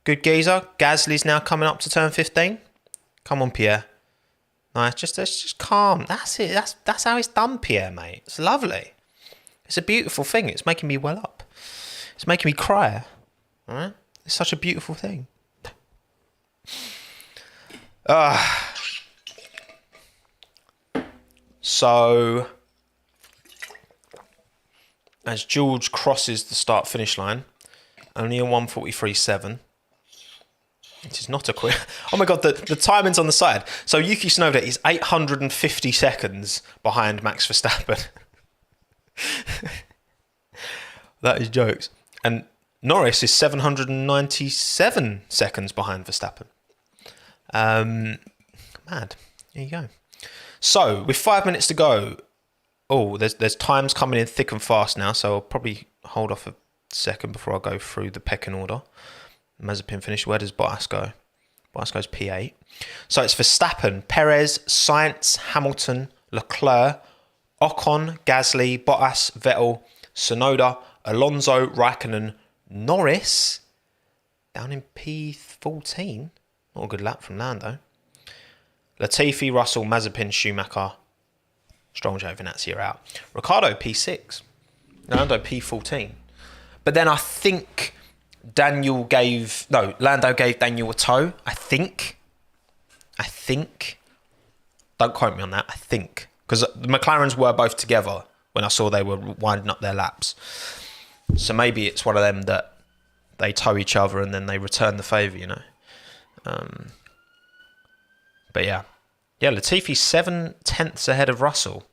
Good geezer. Gasly's now coming up to turn 15. Come on, Pierre. Nice. Just calm. That's it. That's how it's done, Pierre, mate. It's lovely. It's a beautiful thing. It's making me well up. It's making me cry. All right? It's such a beautiful thing. So, as George crosses the start-finish line, only a 1:43.7. It is not a quick... Oh my God, the timing's on the side. So Yuki Tsunoda is 850 seconds behind Max Verstappen. That is jokes. And Norris is 797 seconds behind Verstappen. Mad. There you go. So, with 5 minutes to go, Oh, there's times coming in thick and fast now, so I'll probably hold off a second before I go through the pecking order. Mazepin finished. Where does Bottas go? Bottas goes P8. So it's Verstappen, Perez, Sainz, Hamilton, Leclerc, Ocon, Gasly, Bottas, Vettel, Tsunoda, Alonso, Raikkonen, Norris down in P14. Not a good lap from Lando. Latifi, Russell, Mazepin, Schumacher, Stroll, Giovinazzi are out. Ricciardo P6. Lando P14. But then I think Lando gave Daniel a tow. I think. Don't quote me on that. I think. Because the McLarens were both together when I saw they were winding up their laps. So maybe it's one of them that they tow each other and then they return the favour, you know. But yeah. Yeah, Latifi 7/10 ahead of Russell.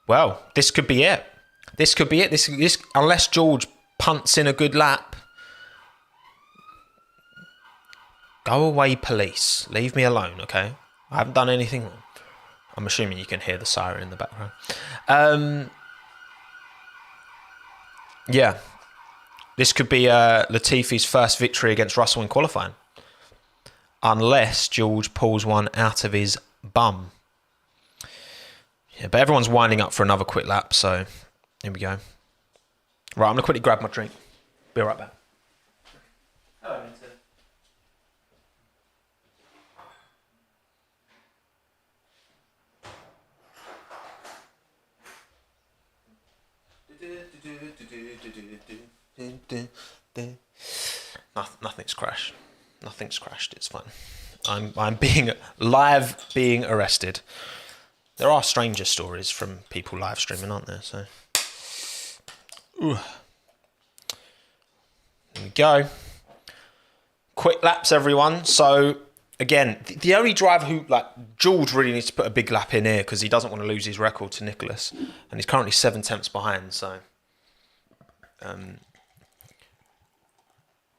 Well, this could be it. This unless George punts in a good lap. Go away, police. Leave me alone, okay? I haven't done anything wrong. I'm assuming you can hear the siren in the background. Yeah. This could be Latifi's first victory against Russell in qualifying. Unless George pulls one out of his bum. Yeah, but everyone's winding up for another quick lap, so here we go. Right, I'm going to quickly grab my drink. Be right back. Hello, Minton. Nothing's crashed. Nothing's crashed. It's fine. I'm being arrested. There are stranger stories from people live streaming, aren't there? So, ooh. There we go. Quick laps, everyone. So again, the only driver who George really needs to put a big lap in here because he doesn't want to lose his record to Nicholas, and he's currently 7/10 behind. So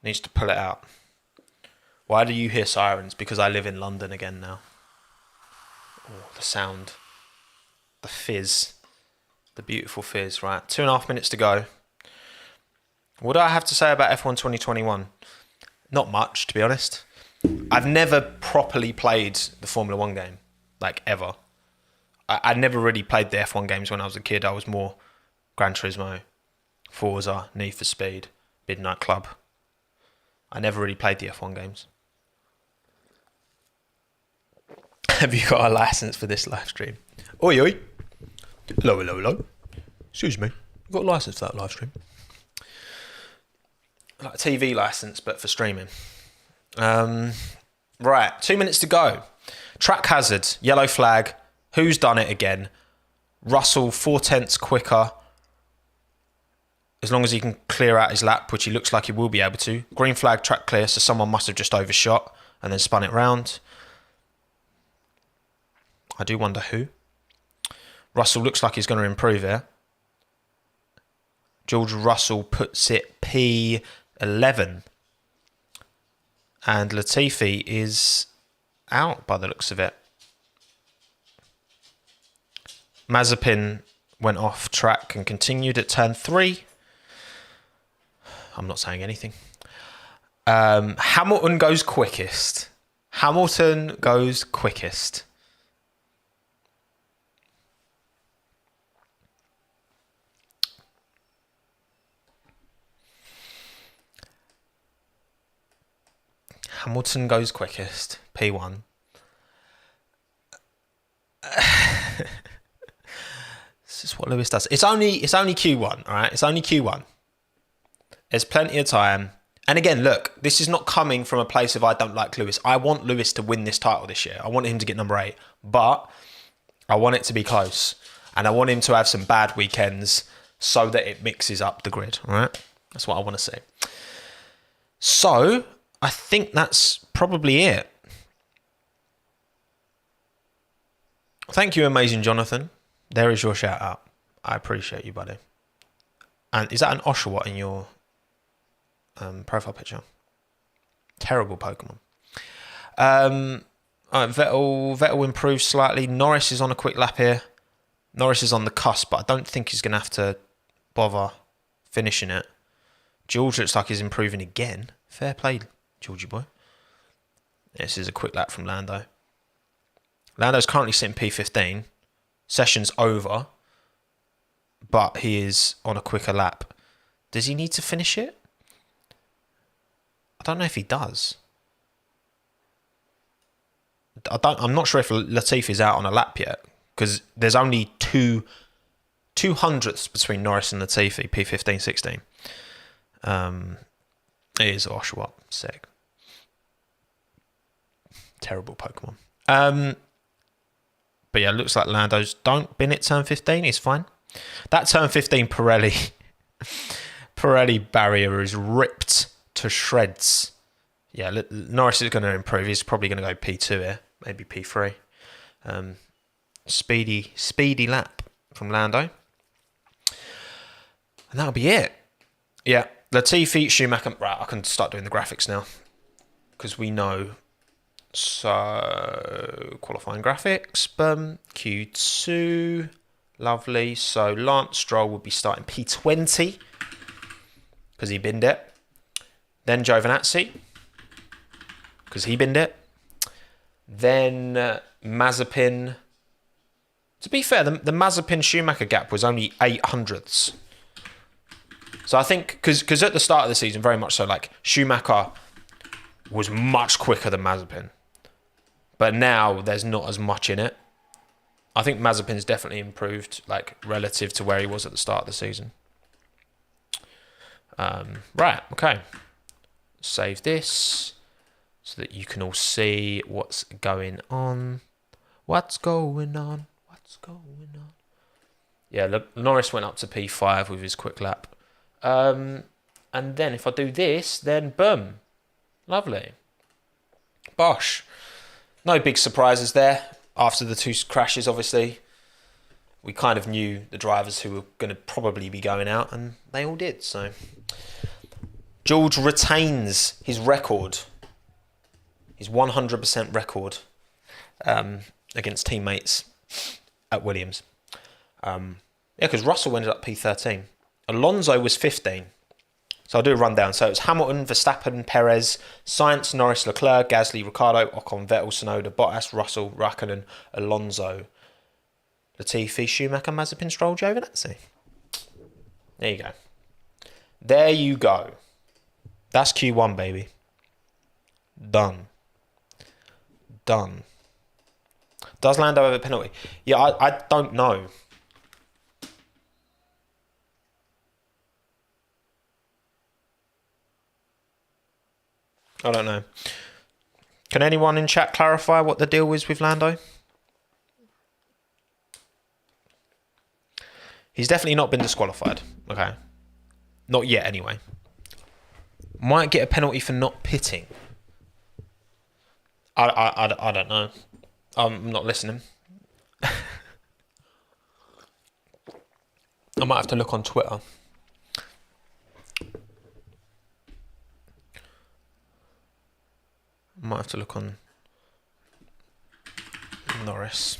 needs to pull it out. Why do you hear sirens? Because I live in London again now. Oh, the sound. The fizz. The beautiful fizz. Right, 2.5 minutes to go. What do I have to say about F1 2021? Not much, to be honest. I've never properly played the Formula 1 game. Ever. I never really played the F1 games when I was a kid. I was more Gran Turismo, Forza, Need for Speed, Midnight Club. I never really played the F1 games. Have you got a license for this live stream? Oi, oi. Hello. Excuse me. You got a license for that live stream? Like a TV license, but for streaming. Right, 2 minutes to go. Track hazard, yellow flag. Who's done it again? Russell, 4/10 quicker. As long as he can clear out his lap, which he looks like he will be able to. Green flag, track clear, so someone must have just overshot and then spun it round. I do wonder who. Russell looks like he's going to improve here. George Russell puts it P11. And Latifi is out by the looks of it. Mazepin went off track and continued at turn 3. I'm not saying anything. Hamilton goes quickest. Hamilton goes quickest. Hamilton goes quickest. P1. This is what Lewis does. It's only Q1, all right? It's only Q1. There's plenty of time. And again, look, this is not coming from a place of I don't like Lewis. I want Lewis to win this title this year. I want him to get number 8. But I want it to be close. And I want him to have some bad weekends so that it mixes up the grid, all right? That's what I want to see. So, I think that's probably it. Thank you, Amazing Jonathan. There is your shout out. I appreciate you, buddy. And is that an Oshawott in your profile picture? Terrible Pokemon. All right, Vettel improved slightly. Norris is on a quick lap here. Norris is on the cusp, but I don't think he's going to have to bother finishing it. George looks like he's improving again. Fair play, Georgie boy. This is a quick lap from Lando. Lando's currently sitting P15. Session's over, but he is on a quicker lap. Does he need to finish it? I don't know if he does. I'm not sure if Latifi's out on a lap yet, because there's only two hundredths between Norris and Latifi, P15, 16. It is Oshawott. Sick. Terrible Pokemon. But yeah, it looks like Lando's don't bin it turn 15. He's fine. That turn 15 Pirelli barrier is ripped to shreds. Yeah, Norris is going to improve. He's probably going to go P2 here, maybe P3. Speedy lap from Lando. And that'll be it. Yeah, Latifi, Schumacher. Right, I can start doing the graphics now, because we know. So, qualifying graphics, boom, Q2, lovely. So, Lance Stroll would be starting P20, because he binned it. Then Giovinazzi, because he binned it. Then Mazepin. To be fair, the Mazepin-Schumacher gap was only 8 hundredths. So I think, because at the start of the season, very much so, like, Schumacher was much quicker than Mazepin. But now there's not as much in it. I think Mazepin's definitely improved, like, relative to where he was at the start of the season. Right, okay. Save this so that you can all see what's going on. What's going on? What's going on? Yeah, look, Norris went up to P5 with his quick lap. And then if I do this, then boom. Lovely. Bosh. No big surprises there. After the 2 crashes, obviously, we kind of knew the drivers who were going to probably be going out, and they all did. So George retains his record, his 100% record against teammates at Williams. Yeah, because Russell ended up P13. Alonso was 15. So I'll do a rundown. So it was Hamilton, Verstappen, Perez, Sainz, Norris, Leclerc, Gasly, Ricciardo, Ocon, Vettel, Tsunoda, Bottas, Russell, Raikkonen, Alonso, Latifi, Schumacher, Mazepin, Stroll, Giovinazzi. There you go. There you go. That's Q1, baby. Done. Does Lando have a penalty? Yeah, I don't know. I don't know. Can anyone in chat clarify what the deal is with Lando? He's definitely not been disqualified. Okay. Not yet, anyway. Might get a penalty for not pitting. I don't know. I'm not listening. I might have to look on Twitter. Might have to look on Norris.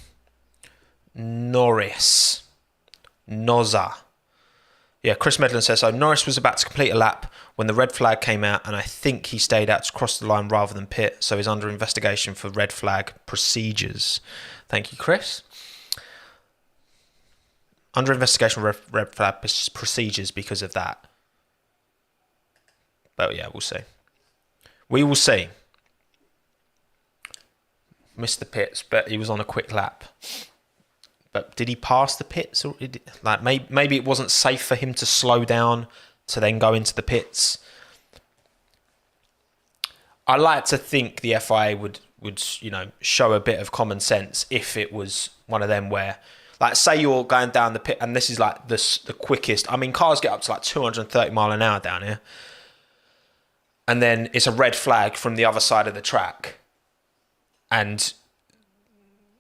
Noza. Yeah, Chris Medlin says, so Norris was about to complete a lap when the red flag came out, and I think he stayed out to cross the line rather than pit, so he's under investigation for red flag procedures. Thank you, Chris. Under investigation for red flag procedures because of that. But yeah, we'll see. We will see. Missed the pits, but he was on a quick lap. But did he pass the pits? Or like maybe it wasn't safe for him to slow down to then go into the pits. I like to think the FIA would show a bit of common sense if it was one of them where, like, say you're going down the pit and this is like the quickest. I mean, cars get up to like 230 mile an hour down here, and then it's a red flag from the other side of the track. And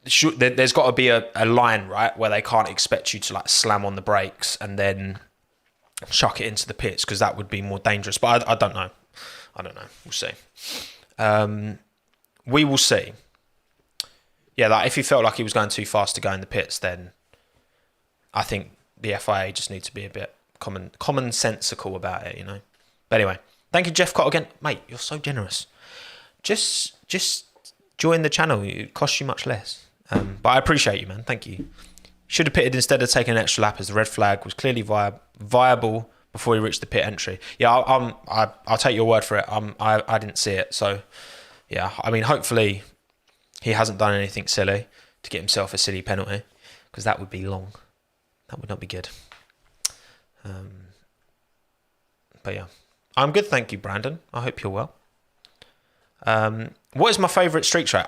there's got to be a line, right, where they can't expect you to like slam on the brakes and then chuck it into the pits, because that would be more dangerous. But I don't know. We'll see. We will see. Yeah, like if he felt like he was going too fast to go in the pits, then I think the FIA just need to be a bit commonsensical about it, you know. But anyway, thank you, Jeff Cott, again. Mate, you're so generous. Just join the channel. It costs you much less. But I appreciate you, man. Thank you. Should have pitted instead of taking an extra lap, as the red flag was clearly viable before he reached the pit entry. Yeah, I'll take your word for it. I didn't see it. So, yeah, I mean, hopefully he hasn't done anything silly to get himself a silly penalty, because that would be long. That would not be good. But yeah, I'm good. Thank you, Brandon. I hope you're well. What is my favourite street track?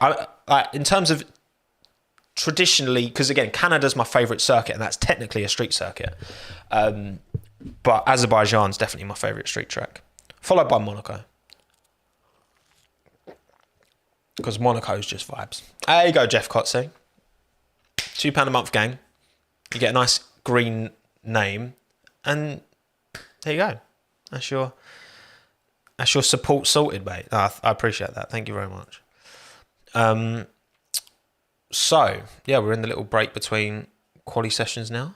In terms of traditionally, because again, Canada's my favourite circuit, and that's technically a street circuit. But Azerbaijan's definitely my favourite street track, followed by Monaco. Because Monaco's just vibes. There you go, Jeff Cotsey. £2 a month gang. You get a nice green name, and there you go. That's your support sorted, mate. I appreciate that. Thank you very much. So yeah, we're in the little break between quali sessions now.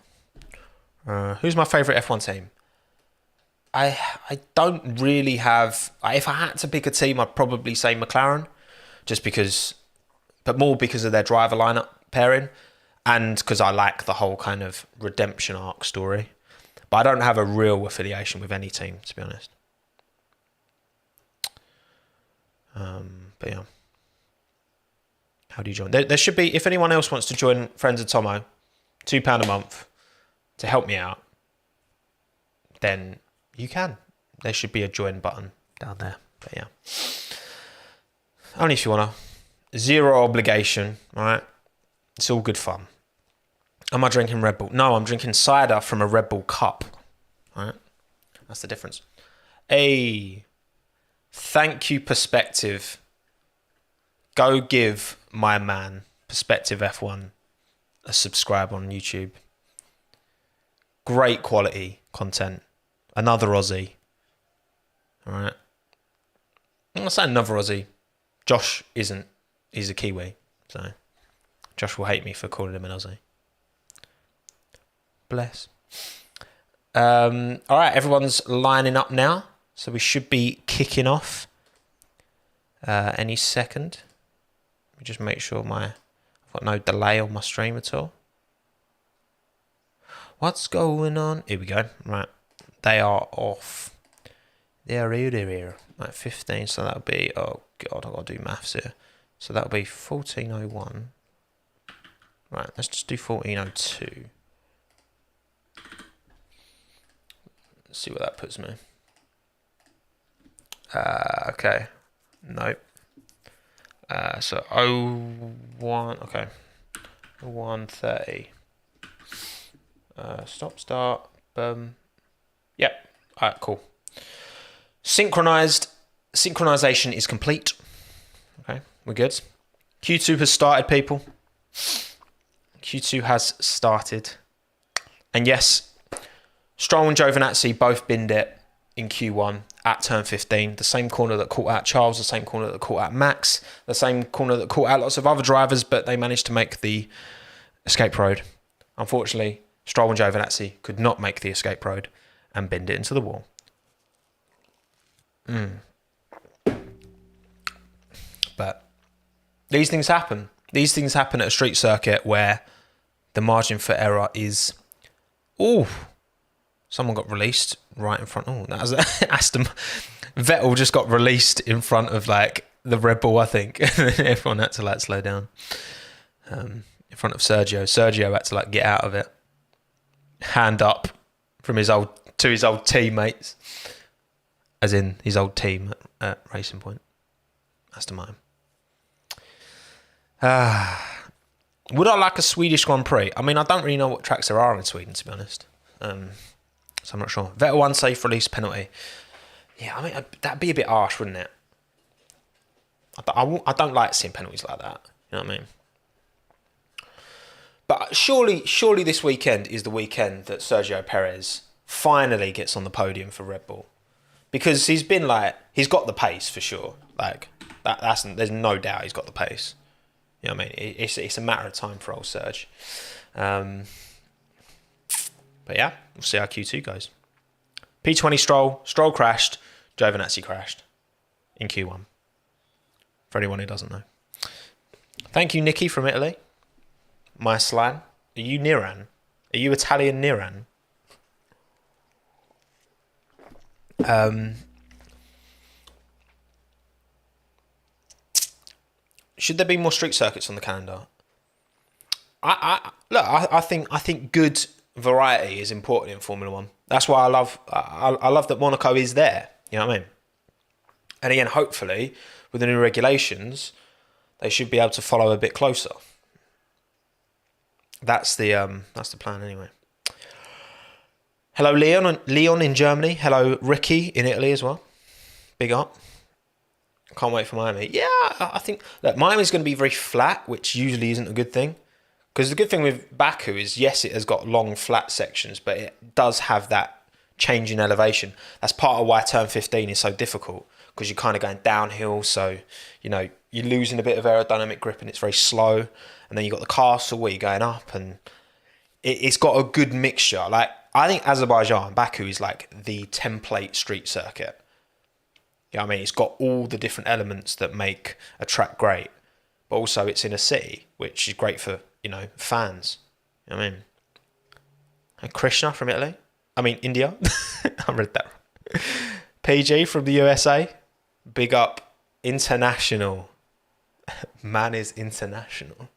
Who's my favourite F1 team? I don't really have. If I had to pick a team, I'd probably say McLaren, just because, but more because of their driver lineup pairing, and because I like the whole kind of redemption arc story. But I don't have a real affiliation with any team, to be honest. But yeah, how do you join? There should be, if anyone else wants to join Friends of Tommo, £2 a month to help me out, then you can. There should be a join button down there. But yeah, only if you wanna. Zero obligation. All right, it's all good fun. Am I drinking Red Bull? No, I'm drinking cider from a Red Bull cup. All right, that's the difference. Thank you, Perspective. Go give my man, Perspective F1, a subscribe on YouTube. Great quality content. Another Aussie. All right. I'm not saying another Aussie. Josh isn't. He's a Kiwi. So Josh will hate me for calling him an Aussie. Bless. All right, everyone's lining up now. So we should be kicking off any second. Let me just make sure I've got no delay on my stream at all. What's going on? Here we go. Right. They are off. They're here. Right, 15. So that'll be, oh God, I've got to do maths here. So that'll be 1401. Right, let's just do 1402. Let's see what that puts me. Okay. Nope. So 01. Okay. 0130. Start. Boom. Yep. All right. Cool. Synchronization is complete. Okay, we're good. Q2 has started, people. Q2 has started, and yes, Stroll and Giovinazzi both binned it in Q1 at turn 15. The same corner that caught out Charles, the same corner that caught out Max, the same corner that caught out lots of other drivers, but they managed to make the escape road. Unfortunately, Stroll and Giovinazzi could not make the escape road and binned it into the wall. But these things happen. These things happen at a street circuit where the margin for error is... Oh, someone got released right in front. Oh, that was Aston. Vettel just got released in front of like the Red Bull, I think. Everyone had to like slow down. In front of Sergio. Sergio had to like get out of it. Hand up from his old teammates. As in his old team at Racing Point. Aston Martin. Would I like a Swedish Grand Prix? I mean, I don't really know what tracks there are in Sweden, to be honest. So I'm not sure. Vettel unsafe release penalty. Yeah, I mean, that'd be a bit harsh, wouldn't it? I don't like seeing penalties like that. You know what I mean? But surely this weekend is the weekend that Sergio Perez finally gets on the podium for Red Bull. Because he's got the pace for sure. Like, there's no doubt he's got the pace. You know what I mean? It's a matter of time for old Serge. But yeah, we'll see how Q2 goes. P20 Stroll crashed, Giovinazzi crashed in Q1. For anyone who doesn't know. Thank you, Nikki from Italy. My slang. Are you Niran? Are you Italian Niran? Should there be more street circuits on the calendar? I think good variety is important in Formula One. That's why I love that Monaco is there. You know what I mean? And again, hopefully, with the new regulations, they should be able to follow a bit closer. That's the plan anyway. Hello, Leon in Germany. Hello, Ricky in Italy as well. Big up. Can't wait for Miami. Yeah, I think that Miami's going to be very flat, which usually isn't a good thing. Because the good thing with Baku is, yes, it has got long, flat sections, but it does have that change in elevation. That's part of why turn 15 is so difficult, because you're kind of going downhill. So, you're losing a bit of aerodynamic grip and it's very slow. And then you've got the castle where you're going up, and it's got a good mixture. Like, I think Azerbaijan, Baku is like the template street circuit. You know what I mean? It's got all the different elements that make a track great, but also it's in a city, which is great for, fans. You know what I mean? And Krishna from Italy. India. I read that right. PG from the USA. Big up. International. Man is international.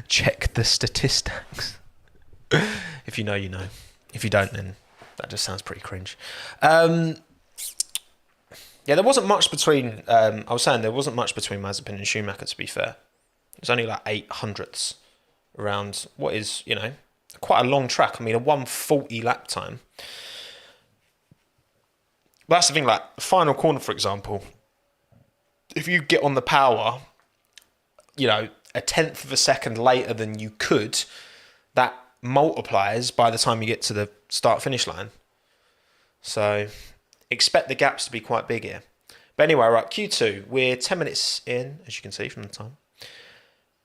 Check the statistics. If you know, you know. If you don't, then that just sounds pretty cringe. Yeah, there wasn't much between... I was saying there wasn't much between Mazepin and Schumacher, to be fair. It was only like 800ths around what is, quite a long track. A 140 lap time. But that's the thing, like, final corner, for example. If you get on the power, a tenth of a second later than you could, that multiplies by the time you get to the start-finish line. So, expect the gaps to be quite big here. But anyway, right, Q2, we're 10 minutes in, as you can see from the time.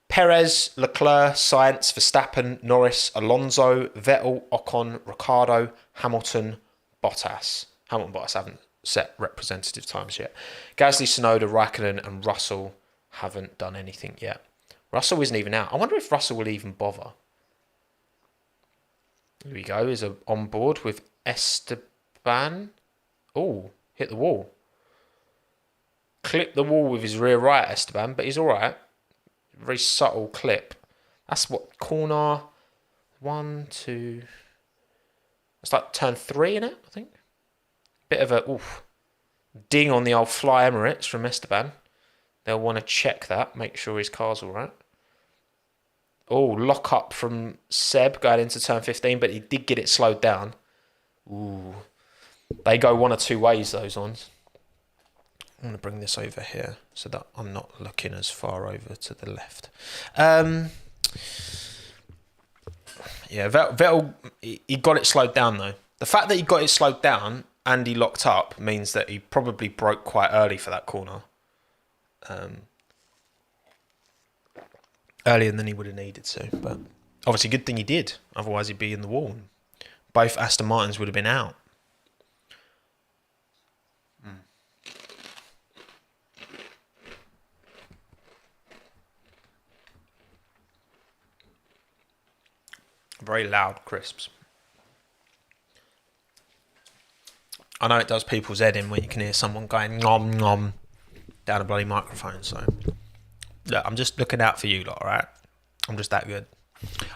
Perez, Leclerc, Sainz, Verstappen, Norris, Alonso, Vettel, Ocon, Ricciardo, Hamilton, Bottas. Hamilton and Bottas haven't set representative times yet. Gasly, Tsunoda, Raikkonen and Russell haven't done anything yet. Russell isn't even out. I wonder if Russell will even bother. Here we go. Is on board with Esteban. Oh, hit the wall. Clipped the wall with his rear right, Esteban, but he's all right. Very subtle clip. That's what, corner 1, 2... It's like turn 3 in it, I think. Bit of a ding on the old Fly Emirates from Esteban. They'll want to check that, make sure his car's all right. Oh, lock up from Seb going into turn 15, but he did get it slowed down. Ooh. They go one or two ways, those ones. I'm going to bring this over here so that I'm not looking as far over to the left. Yeah, Vettel, he got it slowed down, though. The fact that he got it slowed down and he locked up means that he probably broke quite early for that corner. Earlier than he would have needed to. But obviously, good thing he did. Otherwise, he'd be in the wall. Both Aston Martins would have been out. Very loud crisps. I know it does people's head in when you can hear someone going nom nom down a bloody microphone. So, look, I'm just looking out for you lot, alright? I'm just that good.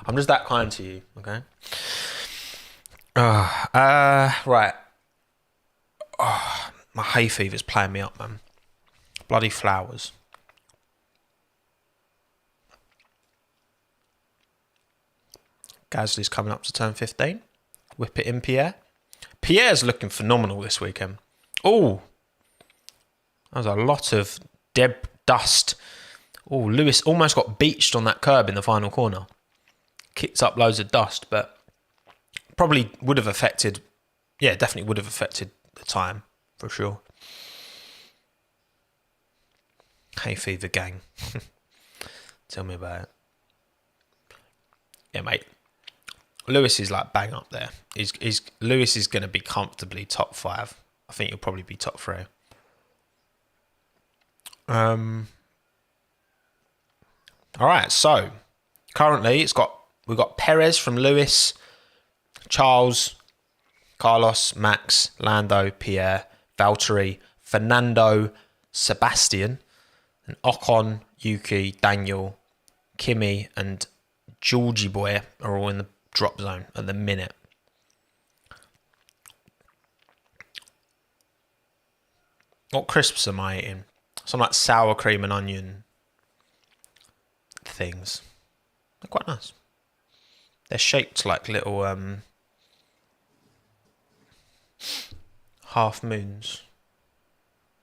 I'm just that kind to you, okay? Right. Oh, my hay fever's playing me up, man. Bloody flowers. Gasly's coming up to turn 15. Whip it in, Pierre. Pierre's looking phenomenal this weekend. Oh, that was a lot of dust. Oh, Lewis almost got beached on that curb in the final corner. Kicked up loads of dust, but probably would have affected... Yeah, definitely would have affected the time, for sure. Hay fever gang. Tell me about it. Yeah, mate. Lewis is like bang up there. Lewis is going to be comfortably top 5. I think he'll probably be top 3. All right, so currently we've got Perez from Lewis, Charles, Carlos, Max, Lando, Pierre, Valtteri, Fernando, Sebastian, and Ocon, Yuki, Daniel, Kimi, and Georgie Boy are all in the drop zone at the minute. What crisps am I eating? Some like sour cream and onion things. They're quite nice. They're shaped like little half moons.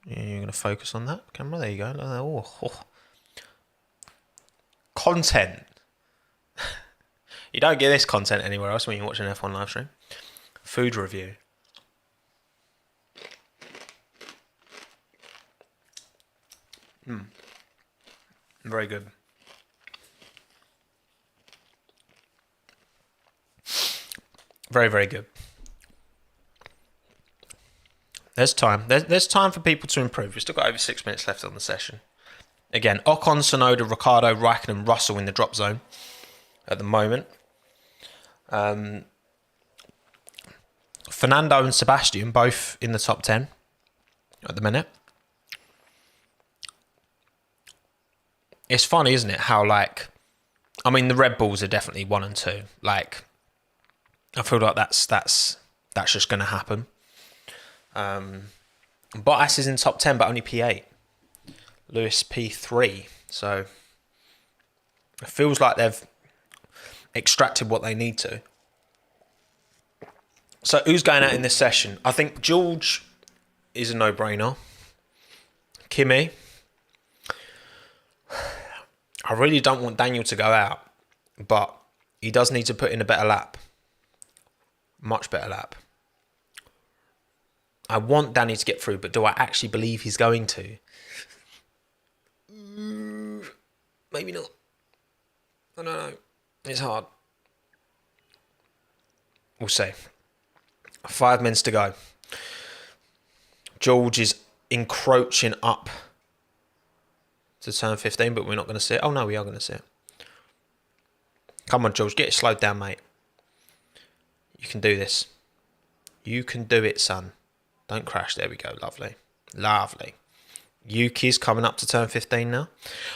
You're going to focus on that camera. There you go. Oh. Content. You don't get this content anywhere else when you watch an F1 live stream. Food review. Very good. Very, very good. There's time. There's time for people to improve. We've still got over 6 minutes left on the session. Again, Ocon, Tsunoda, Ricciardo, Raikkonen, Russell in the drop zone at the moment. Fernando and Sebastian both in the top 10 at the minute. It's funny, isn't it? How the Red Bulls are definitely 1 and 2. Like, I feel like that's just going to happen. Bottas is in top 10, but only P8. Lewis P3. So it feels like they've extracted what they need to. So who's going out in this session? I think George is a no-brainer. Kimi. I really don't want Daniel to go out, but he does need to put in a better lap. Much better lap. I want Danny to get through, but do I actually believe he's going to? Maybe not. I don't know. It's hard. We'll see. 5 minutes to go. George is encroaching up to turn 15, but we're not going to see it. Oh, no, we are going to see it. Come on, George. Get it slowed down, mate. You can do this. You can do it, son. Don't crash. There we go. Lovely. Lovely. Yuki's coming up to turn 15 now.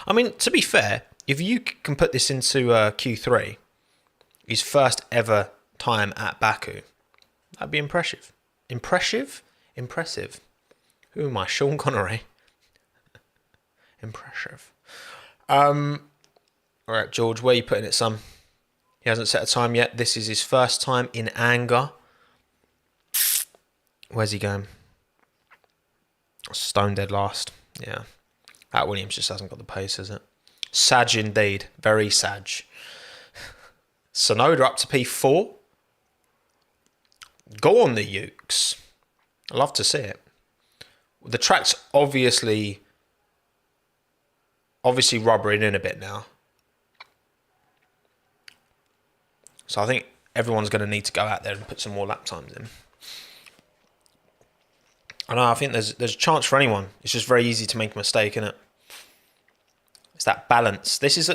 I mean, to be fair, if Yuki can put this into Q3, his first ever time at Baku, that'd be impressive. Impressive? Impressive. Who am I? Sean Connery? Impressive. All right, George, where are you putting it, son? He hasn't set a time yet. This is his first time in anger. Where's he going? Stone dead last. Yeah. That Williams just hasn't got the pace, has it? Sag indeed. Very sag. Tsunoda up to P4. Go on the Ukes. I love to see it. The track's obviously rubbering in a bit now. So I think everyone's going to need to go out there and put some more lap times in. I know. I think there's a chance for anyone. It's just very easy to make a mistake, isn't it? It's that balance. This is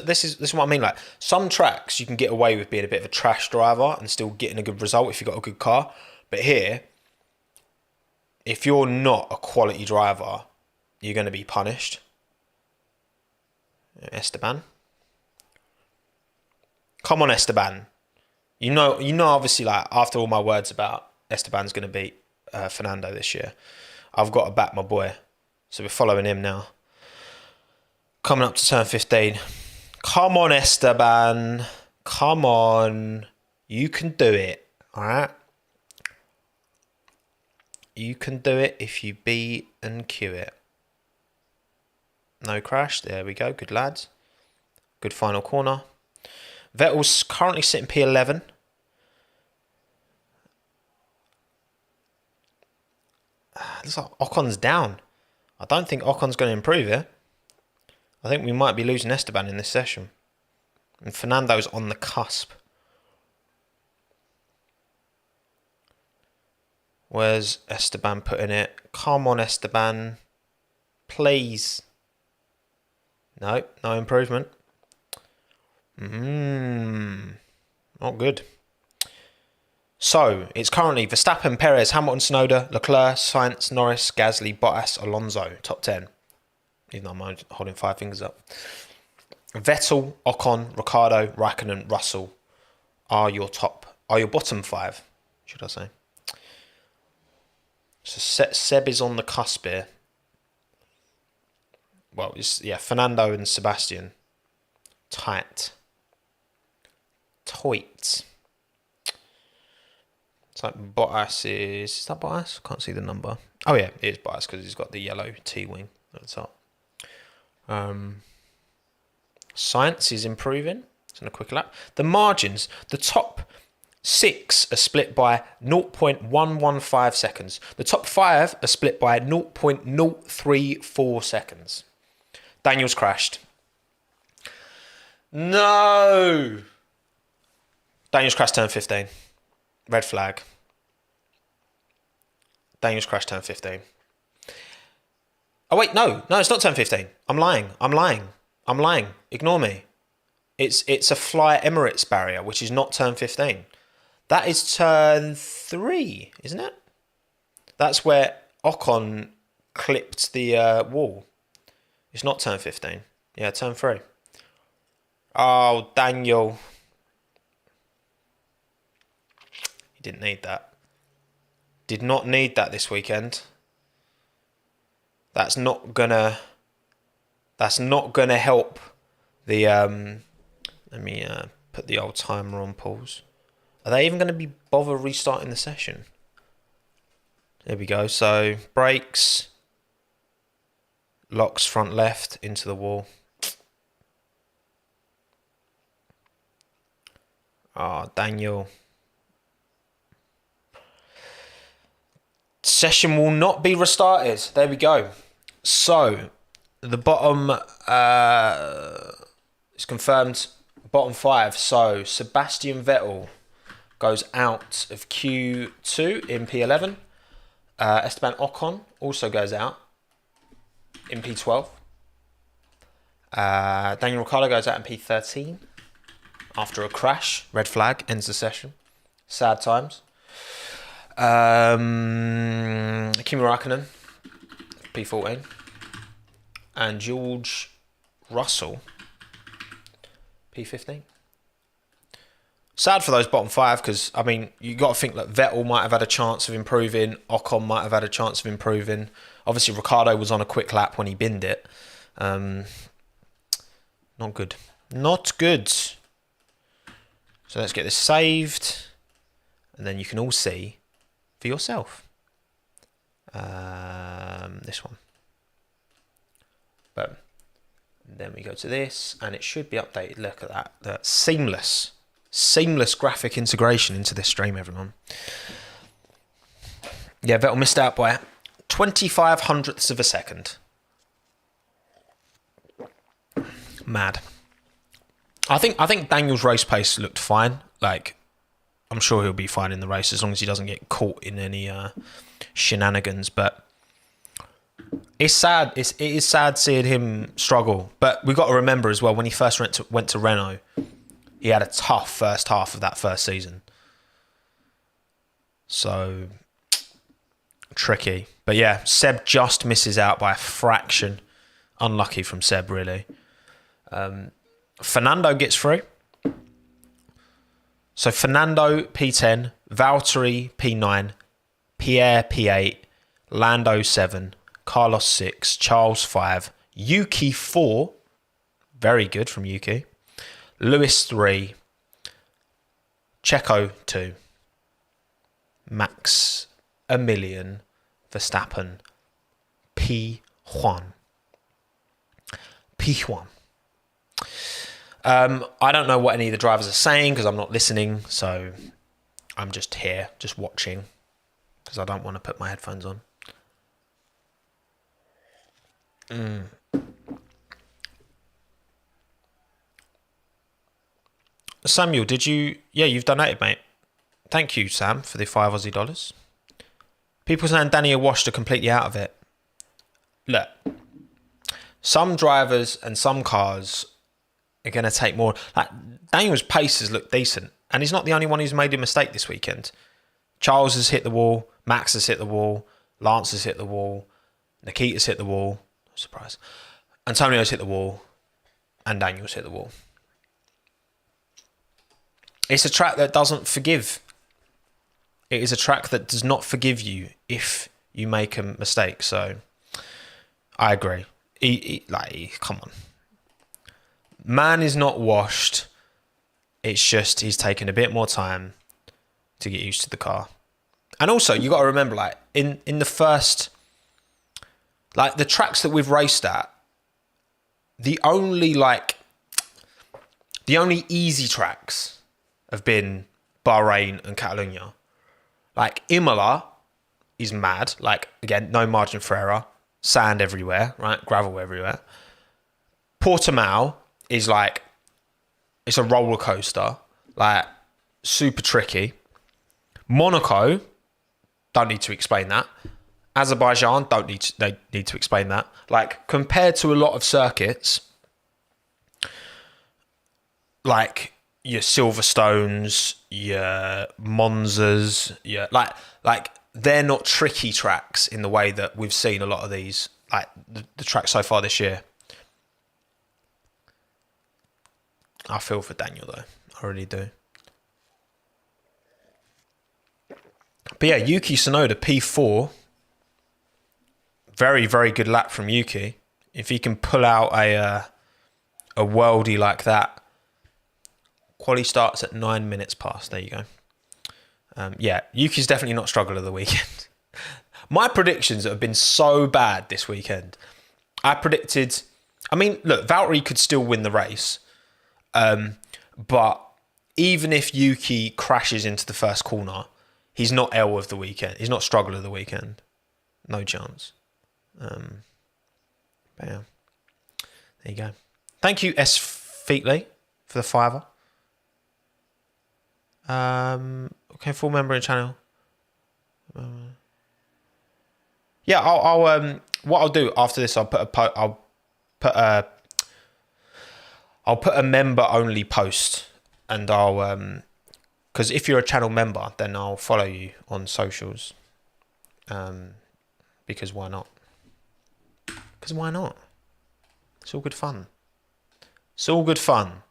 what I mean. Like, some tracks you can get away with being a bit of a trash driver and still getting a good result if you've got a good car. But here, if you're not a quality driver, you're going to be punished. Esteban. Come on, Esteban. You know. Obviously, like, after all my words about Esteban's going to beat Fernando this year, I've got to back my boy. So we're following him now. Coming up to turn 15. Come on, Esteban. Come on. You can do it. All right? You can do it if you B and Q it. No crash. There we go. Good lads. Good final corner. Vettel's currently sitting P11. Looks like Ocon's down. I don't think Ocon's going to improve here. I think we might be losing Esteban in this session. And Fernando's on the cusp. Where's Esteban putting it? Come on, Esteban. Please. No improvement. Not good. So, it's currently Verstappen, Perez, Hamilton, Tsunoda, Leclerc, Sainz, Norris, Gasly, Bottas, Alonso. Top 10. Even though I'm holding 5 fingers up. Vettel, Ocon, Ricciardo, Raikkonen, Russell are your bottom 5, should I say. So Seb is on the cusp here. Well, Fernando and Sebastian. Tight. It's like Bottas is that Bottas? Can't see the number. Oh yeah, it is Bottas because he's got the yellow T-wing at the top. Science is improving. It's in a quick lap. The margins, the top 6 are split by 0.115 seconds. The top 5 are split by 0.034 seconds. Daniel's crashed. No! Daniel's crash turn 15. Red flag. Daniel's crash turn 15. Oh wait, no, it's not turn 15. I'm lying. Ignore me. It's a Fly Emirates barrier, which is not turn 15. That is turn 3, isn't it? That's where Ocon clipped the wall. It's not turn 15. Yeah, turn 3. Oh, Daniel. He didn't need that. Did not need that this weekend. That's not gonna help the let me put the old timer on pause. Are they even going to be bother restarting the session? There we go. So brakes, locks front left into the wall. Daniel. Session will not be restarted. There we go. So the bottom is confirmed. Bottom 5. So Sebastian Vettel goes out of Q2 in P11. Esteban Ocon also goes out in P12. Daniel Ricciardo goes out in P13 after a crash. Red flag, ends the session. Sad times. Kimi Raikkonen, P14. And George Russell, P15. Sad for those bottom 5 because, I mean, you got to think that Vettel might have had a chance of improving. Ocon might have had a chance of improving. Obviously, Ricciardo was on a quick lap when he binned it. Not good. Not good. So let's get this saved. And then you can all see for yourself. This one. But then we go to this and it should be updated. Look at that. That seamless graphic integration into this stream, everyone. Yeah, Vettel missed out by 25 hundredths of a second. Mad. I think Daniel's race pace looked fine. Like, I'm sure he'll be fine in the race as long as he doesn't get caught in any shenanigans. But it's sad. It is sad seeing him struggle. But we've got to remember as well, when he first went to Renault, he had a tough first half of that first season. So, tricky. But yeah, Seb just misses out by a fraction. Unlucky from Seb, really. Fernando gets through. So Fernando, P10, Valtteri, P9, Pierre, P8, Lando, 7, Carlos, 6, Charles, 5, Yuki, 4, very good from Yuki, Lewis, 3, Checo, 2, Max, Emilian, Verstappen, P1. I don't know what any of the drivers are saying because I'm not listening, so I'm just here, just watching, because I don't want to put my headphones on. Samuel, did you... Yeah, you've donated, mate. Thank you, Sam, for the $5 Aussie. People saying Daniel washed are completely out of it. Look, some drivers and some cars are going to take more. Like, Daniel's paces look decent, and he's not the only one who's made a mistake this weekend. Charles has hit the wall, Max has hit the wall, Lance has hit the wall, Nikita's hit the wall. No surprise. Antonio's hit the wall, and Daniel's hit the wall. It's a track that doesn't forgive. It is a track that does not forgive you if you make a mistake. So, I agree. Come on. Man is not washed. It's just he's taken a bit more time to get used to the car. And also, you got to remember, like, in the first, like, the tracks that we've raced at, the only easy tracks have been Bahrain and Catalonia. Like, Imola is mad. Like, again, no margin for error. Sand everywhere, right? Gravel everywhere. Portimao is like, it's a roller coaster. Like, super tricky. Monaco, don't need to explain that. Azerbaijan, they need to explain that. Like, compared to a lot of circuits, like your Silverstones, your Monzas, like they're not tricky tracks in the way that we've seen a lot of these, like the tracks so far this year. I feel for Daniel though, I really do. But yeah, Yuki Tsunoda P4, very, very good lap from Yuki. If he can pull out a worldie like that. Quali starts at 9 minutes past. There you go. Yeah, Yuki's definitely not struggle of the weekend. My predictions have been so bad this weekend. I predicted... I mean, look, Valtteri could still win the race. But even if Yuki crashes into the first corner, he's not L of the weekend. He's not struggle of the weekend. No chance. But yeah. There you go. Thank you, S. Featley, for the $5. Okay, full member of the channel. Yeah, I'll what I'll do after this, I'll put a member only post, and I'll because if you're a channel member, then I'll follow you on socials. Because why not? Because why not? It's all good fun. It's all good fun.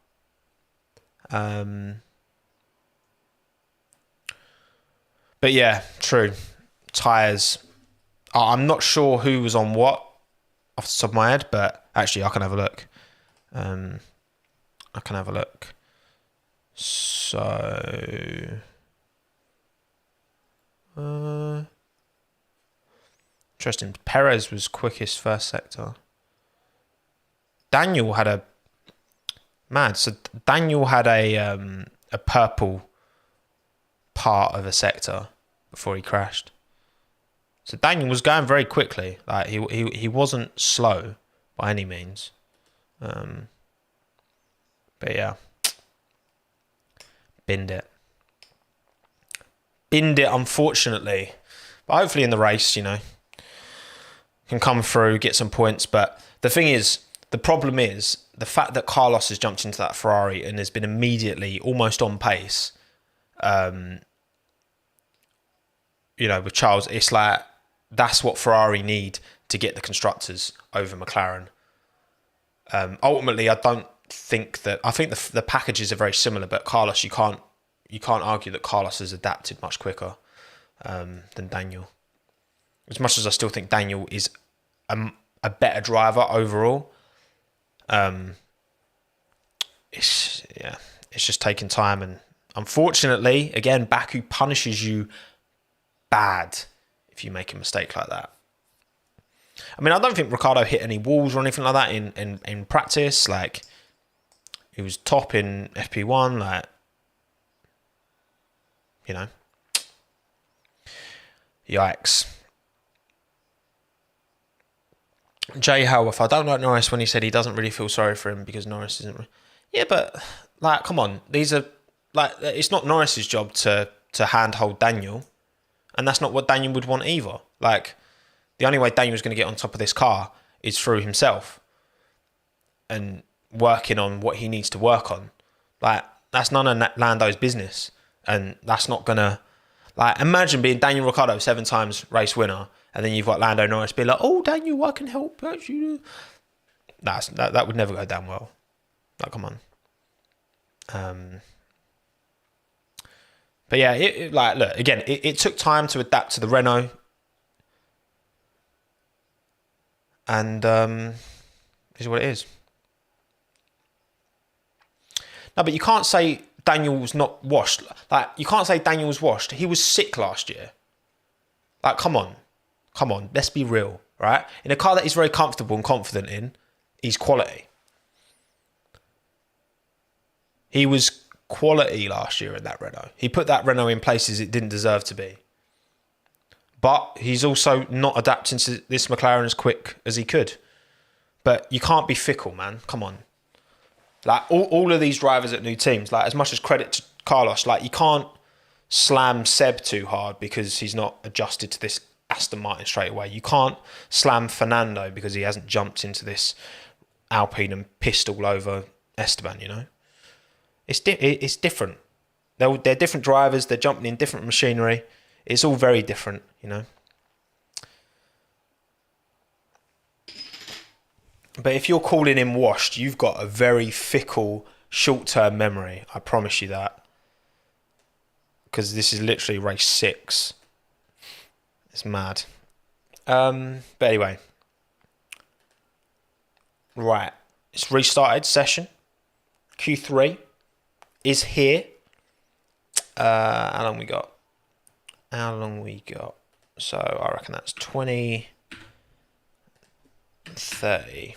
But yeah, true. Tyres. I'm not sure who was on what off the top of my head, but actually I can have a look. So... interesting. Perez was quickest first sector. Daniel had a... Mad. So Daniel had a purple part of a sector before he crashed. So Daniel was going very quickly. Like he wasn't slow by any means. But yeah. Binned it, unfortunately. But hopefully in the race, you know, can come through, get some points. But the thing is, the problem is the fact that Carlos has jumped into that Ferrari and has been immediately almost on pace. You know, with Charles, it's like that's what Ferrari need to get the constructors over McLaren. Ultimately, I think the packages are very similar, but Carlos, you can't argue that Carlos has adapted much quicker than Daniel. As much as I still think Daniel is a better driver overall, it's just taking time, and unfortunately, again, Baku punishes you bad if you make a mistake like that. I mean, I don't think Ricciardo hit any walls or anything like that in practice. Like, he was top in FP1, like, you know. Yikes. Jay Howarth, I don't like Norris when he said he doesn't really feel sorry for him because Norris isn't... Yeah, but, like, come on. These are, like, it's not Norris's job to handhold Daniel. And that's not what Daniel would want either. Like, the only way Daniel's going to get on top of this car is through himself and working on what he needs to work on. Like, that's none of Lando's business. And that's not going to... Like, imagine being Daniel Ricciardo, 7 times race winner, and then you've got Lando Norris be like, oh, Daniel, I can help you. That would never go down well. Like, come on. But yeah, look, again, it took time to adapt to the Renault. And is what it is. No, but you can't say Daniel's not washed. Like, you can't say Daniel's washed. He was sick last year. Like, come on. Let's be real, right? In a car that he's very comfortable and confident in, he's quality. He was quality last year in that Renault. He put that Renault in places it didn't deserve to be. But he's also not adapting to this McLaren as quick as he could. But you can't be fickle, man. Come on. Like, all of these drivers at new teams, like, as much as credit to Carlos, like, you can't slam Seb too hard because he's not adjusted to this Aston Martin straight away. You can't slam Fernando because he hasn't jumped into this Alpine and pissed all over Esteban, you know? It's different. They're different drivers. They're jumping in different machinery. It's all very different, you know? But if you're calling him washed, you've got a very fickle, short-term memory. I promise you that. Because this is literally race 6. It's mad. But anyway. Right. It's restarted session. Q3 is here. How long we got? So I reckon that's 20... 30.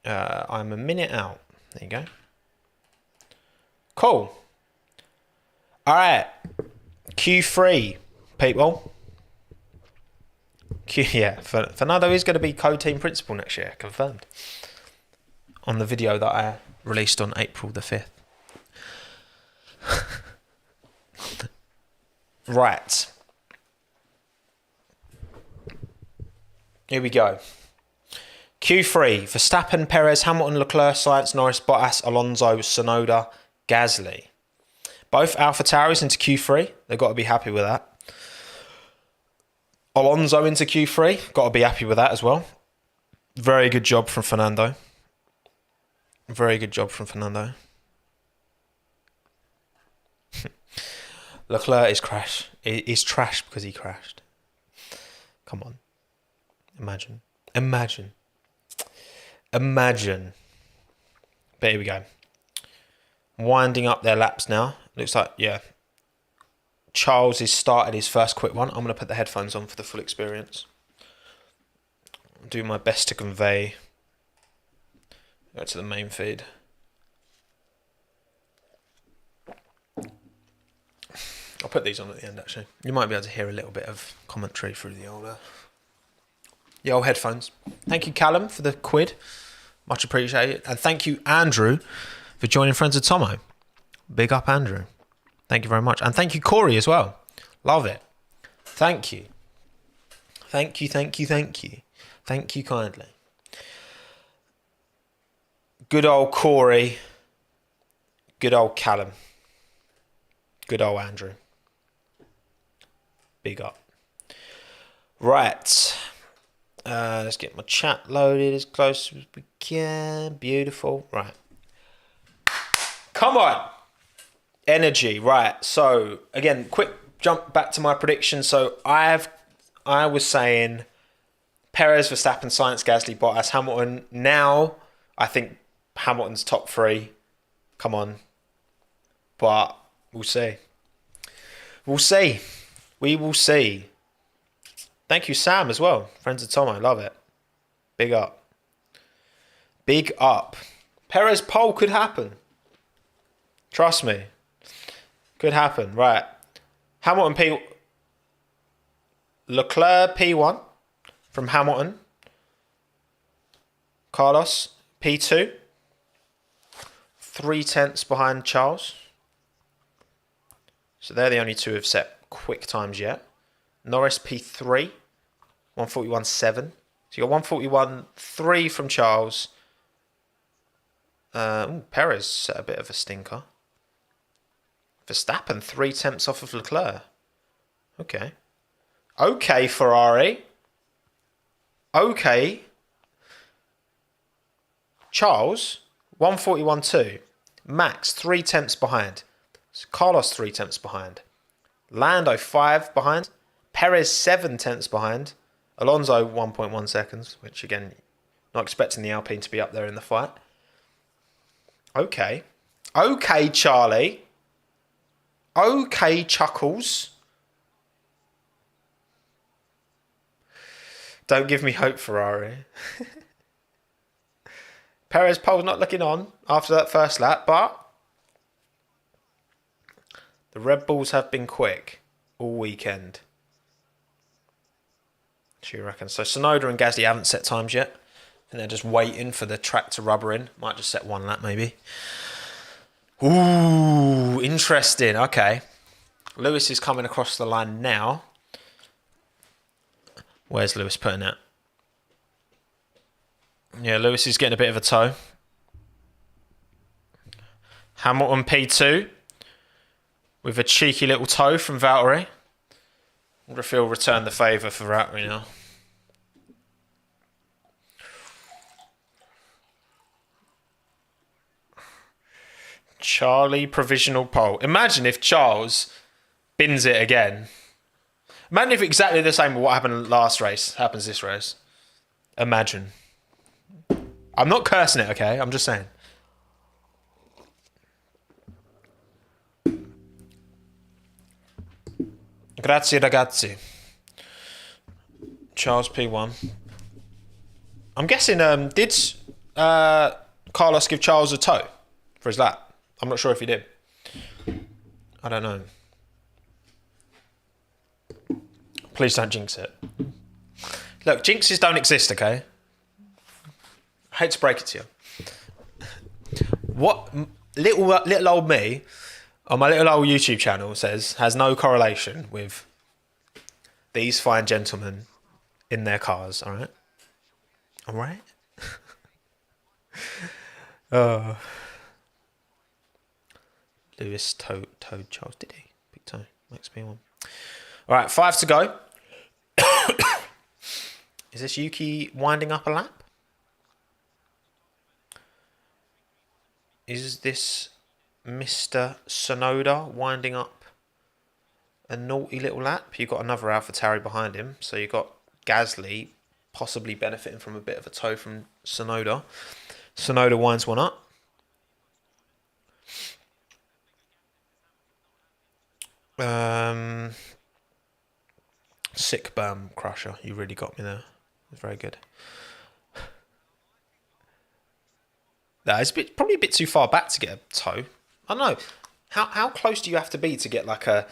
I'm a minute out. There you go. Cool. All right. Q3, people. Fernando is going to be co-team principal next year, confirmed. On the video that I released on April the 5th. Right. Here we go. Q3, Verstappen, Perez, Hamilton, Leclerc, Sainz, Norris, Bottas, Alonso, Tsunoda, Gasly. Both AlphaTauris into Q3. They've got to be happy with that. Alonso into Q3. Got to be happy with that as well. Very good job from Fernando. Leclerc is trash. He's trash because he crashed. Come on. Imagine. But here we go. Winding up their laps now. Looks like, yeah. Charles has started his first quick one. I'm going to put the headphones on for the full experience. Do my best to convey. Go to the main feed. I'll put these on at the end, actually. You might be able to hear a little bit of commentary through the old headphones. Thank you, Callum, for the quid. Much appreciated. And thank you, Andrew, for joining Friends of Tommo. Big up, Andrew. Thank you very much. And thank you, Corey, as well. Love it. Thank you. Thank you kindly. Good old Corey. Good old Callum. Good old Andrew. Big up. Right. Let's get my chat loaded as close as we can. Beautiful. Right. Come on. Energy. Right. So, again, quick jump back to my prediction. So, I was saying Perez, Verstappen, Sainz, Gasly, Bottas, Hamilton. Now, I think Hamilton's top 3. Come on. But we'll see. We will see. Thank you, Sam, as well. Friends of Tommo. Love it. Big up. Perez pole could happen. Trust me. Could happen. Right. Hamilton P. Leclerc P1 from Hamilton. Carlos P2. 3/10 behind Charles. So they're the only two who've set quick times yet. Norris P3, 141.7. So you got 141.3 from Charles. Perez set a bit of a stinker. Verstappen 3 tenths off of Leclerc. Okay. Okay, Ferrari. Okay. Charles, 141.2. Max, 3 tenths behind. Carlos, 3 tenths behind. Lando, 5 behind. Perez, 7 tenths behind. Alonso, 1.1 seconds, which again, not expecting the Alpine to be up there in the fight. Okay. Okay, Charlie. Okay, Chuckles. Don't give me hope, Ferrari. Perez pole's not looking on after that first lap, but the Red Bulls have been quick all weekend. Do you reckon? So Tsunoda and Gasly haven't set times yet. And they're just waiting for the track to rubber in. Might just set 1 lap maybe. Ooh, interesting. Okay. Lewis is coming across the line now. Where's Lewis putting it? Yeah, Lewis is getting a bit of a toe. Hamilton P2 with a cheeky little toe from Valtteri. I wonder if he'll return the favour for Valtteri now. Charlie provisional pole. Imagine if Charles bins it again. Imagine if exactly the same with what happened last race happens this race. Imagine. I'm not cursing it, okay? I'm just saying. Grazie ragazzi. Charles P1. I'm guessing, did Carlos give Charles a toe for his lap? I'm not sure if he did. I don't know. Please don't jinx it. Look, jinxes don't exist, okay? I hate to break it to you. What little old me on my little old YouTube channel says has no correlation with these fine gentlemen in their cars, all right? All right? Lewis towed Charles, did he? Big toe. Max P1. All right, 5 to go. Is this Yuki winding up a lap? Is this Mr. Tsunoda winding up a naughty little lap? You've got another AlphaTauri behind him. So you've got Gasly possibly benefiting from a bit of a toe from Tsunoda. Tsunoda winds one up. Sick berm crusher. You really got me there. It's very good. It's probably a bit too far back to get a toe. I don't know. How close do you have to be to get like a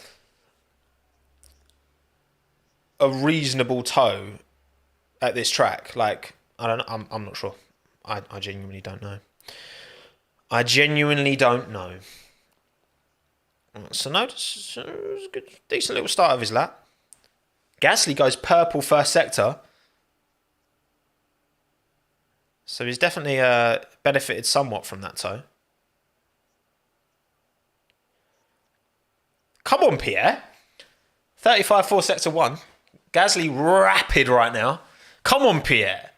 reasonable toe at this track? Like, I don't know. I'm not sure. I genuinely don't know. I genuinely don't know. So no, it's a good, decent little start of his lap. Gasly goes purple first sector. So he's definitely benefited somewhat from that toe. Come on, Pierre. 35.4 sector 1. Gasly rapid right now. Come on, Pierre.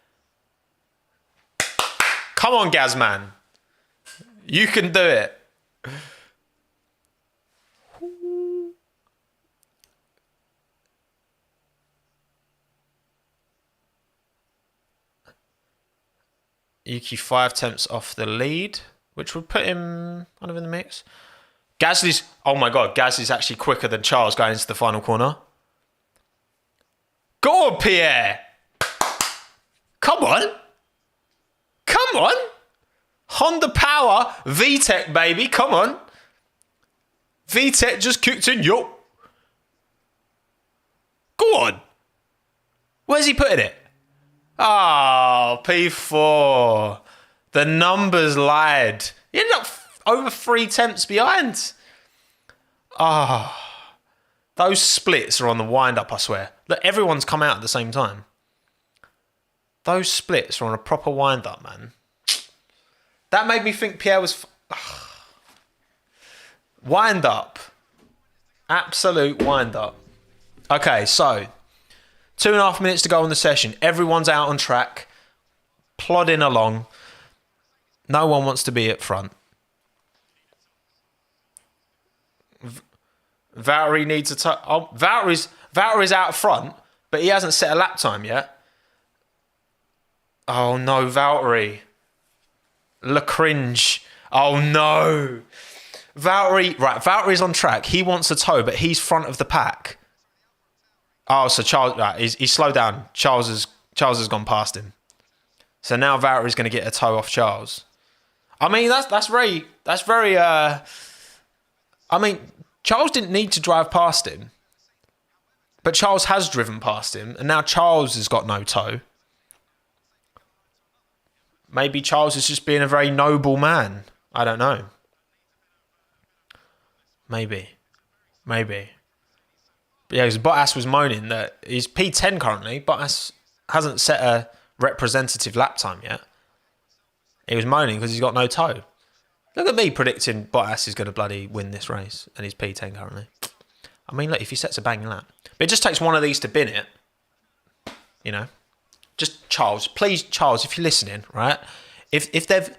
Come on, Gazman. You can do it. Yuki 5 tenths off the lead, which would put him kind of in the mix. Gasly's, oh my God, Gasly's actually quicker than Charles going into the final corner. Go on, Pierre. Come on. Come on. Honda Power, VTEC, baby. Come on. VTEC just kicked in. Yo. Go on. Where's he putting it? Oh, P4. The numbers lied. He ended up over 3 tenths behind. Those splits are on the wind-up, I swear. Look, everyone's come out at the same time. Those splits are on a proper wind-up, man. That made me think Pierre was... Wind-up. Absolute wind-up. Okay, so 2.5 minutes to go on the session. Everyone's out on track, plodding along. No one wants to be at front. Valtteri needs a Valtteri's out front, but he hasn't set a lap time yet. Oh no, Valtteri. Le cringe. Oh no. Valtteri's on track. He wants a tow, but he's front of the pack. Oh, so Charles, right, he's slowed down. Charles has gone past him. So now Valtteri's going to get a tow off Charles. I mean, that's very. I mean, Charles didn't need to drive past him, but Charles has driven past him, and now Charles has got no tow. Maybe Charles is just being a very noble man. I don't know. Maybe. But yeah, because Bottas was moaning that he's P10 currently. Bottas hasn't set a representative lap time yet. He was moaning because he's got no tow. Look at me predicting Bottas is going to bloody win this race, and he's P10 currently. I mean, look, if he sets a banging lap. But it just takes one of these to bin it. You know? Just Charles. Please, Charles, if you're listening, right? If they've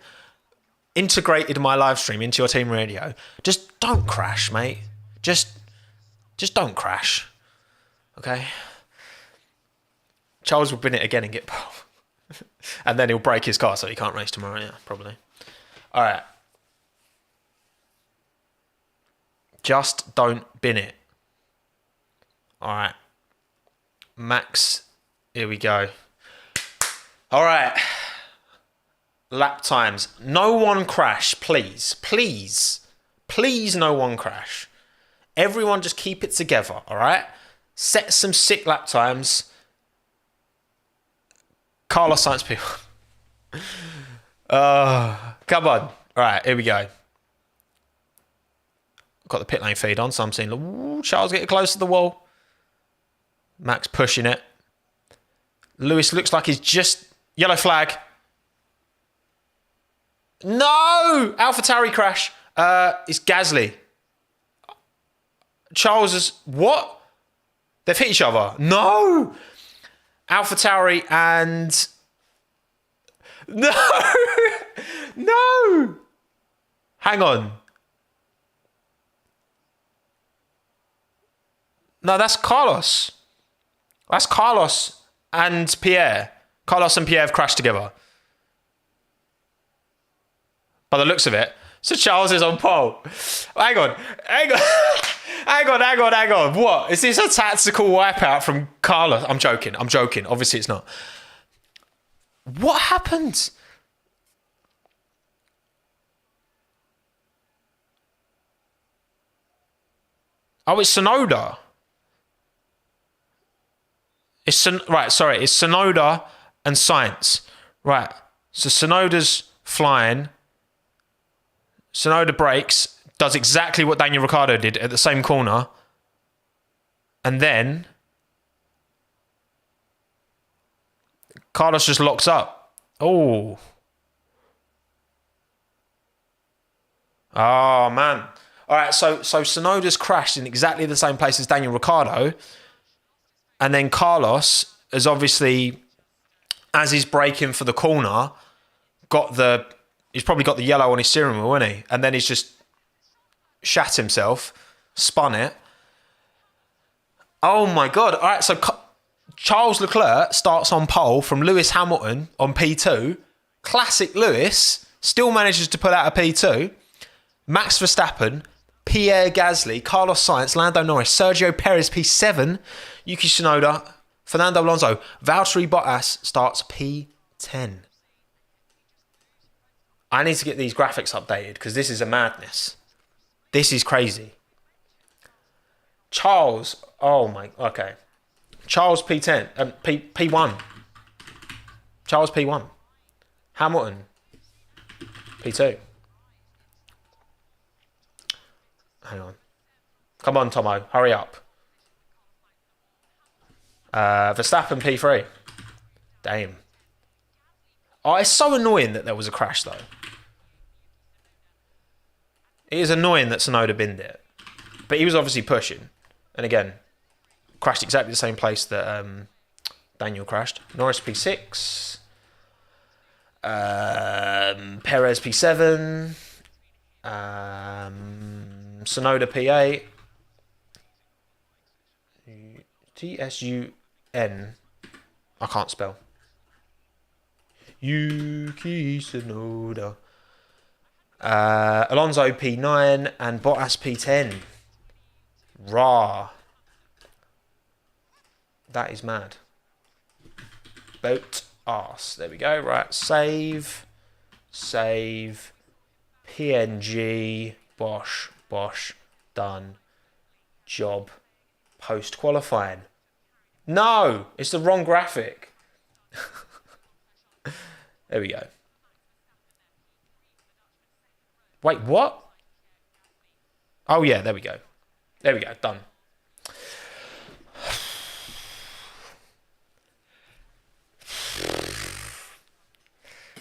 integrated my live stream into your team radio, just don't crash, mate. Just don't crash. Okay? Charles will bin it again and get pole. And then he'll break his car so he can't race tomorrow. Yeah, probably. All right. Just don't bin it. All right. Max, here we go. All right. Lap times. No one crash, please. Please no one crash. Everyone just keep it together, all right? Set some sick lap times. Carlos Sainz people. Come on. All right, here we go. Got the pit lane feed on, so I'm seeing Charles getting close to the wall. Max pushing it. Lewis looks like he's just... Yellow flag. No! AlphaTauri crash. It's Gasly. Charles is... What? They've hit each other. No! AlphaTauri and... No! No! Hang on. No, that's Carlos. That's Carlos and Pierre. Carlos and Pierre have crashed together. By the looks of it. So Charles is on pole. Hang on. What? Is this a tactical wipeout from Carlos? I'm joking. Obviously it's not. What happened? Oh, it's Tsunoda. It's Tsunoda and Sainz. Right. So Tsunoda's flying. Tsunoda brakes, does exactly what Daniel Ricciardo did at the same corner. And then Carlos just locks up. Oh, man. All right, so Tsunoda's crashed in exactly the same place as Daniel Ricciardo. And then Carlos has obviously, as he's braking for the corner, he's probably got the yellow on his steering wheel, hasn't he? And then he's just shat himself, spun it. Oh my God. All right, so Charles Leclerc starts on pole from Lewis Hamilton on P2. Classic Lewis, still manages to put out a P2. Max Verstappen, Pierre Gasly, Carlos Sainz, Lando Norris, Sergio Perez P7, Yuki Tsunoda, Fernando Alonso, Valtteri Bottas starts P10. I need to get these graphics updated because this is a madness. This is crazy. Charles, okay. Charles P10, P1. Charles P1. Hamilton, P2. Hang on. Come on, Tommo, hurry up. Verstappen P3. Damn. Oh, it's so annoying that there was a crash, though. It is annoying that Tsunoda binned it. But he was obviously pushing. And again, crashed exactly the same place that Daniel crashed. Norris P6. Perez P7. Tsunoda P8. TSUN. I can't spell. Yuki Tsunoda. Alonso P9 and Bottas P10. Rah. That is mad. Boat arse. There we go. Right. Save. Save. PNG. Bosh. Bosh. Done. Job. Post qualifying. No! It's the wrong graphic. There we go. Wait, what? Oh, yeah, there we go. There we go, done.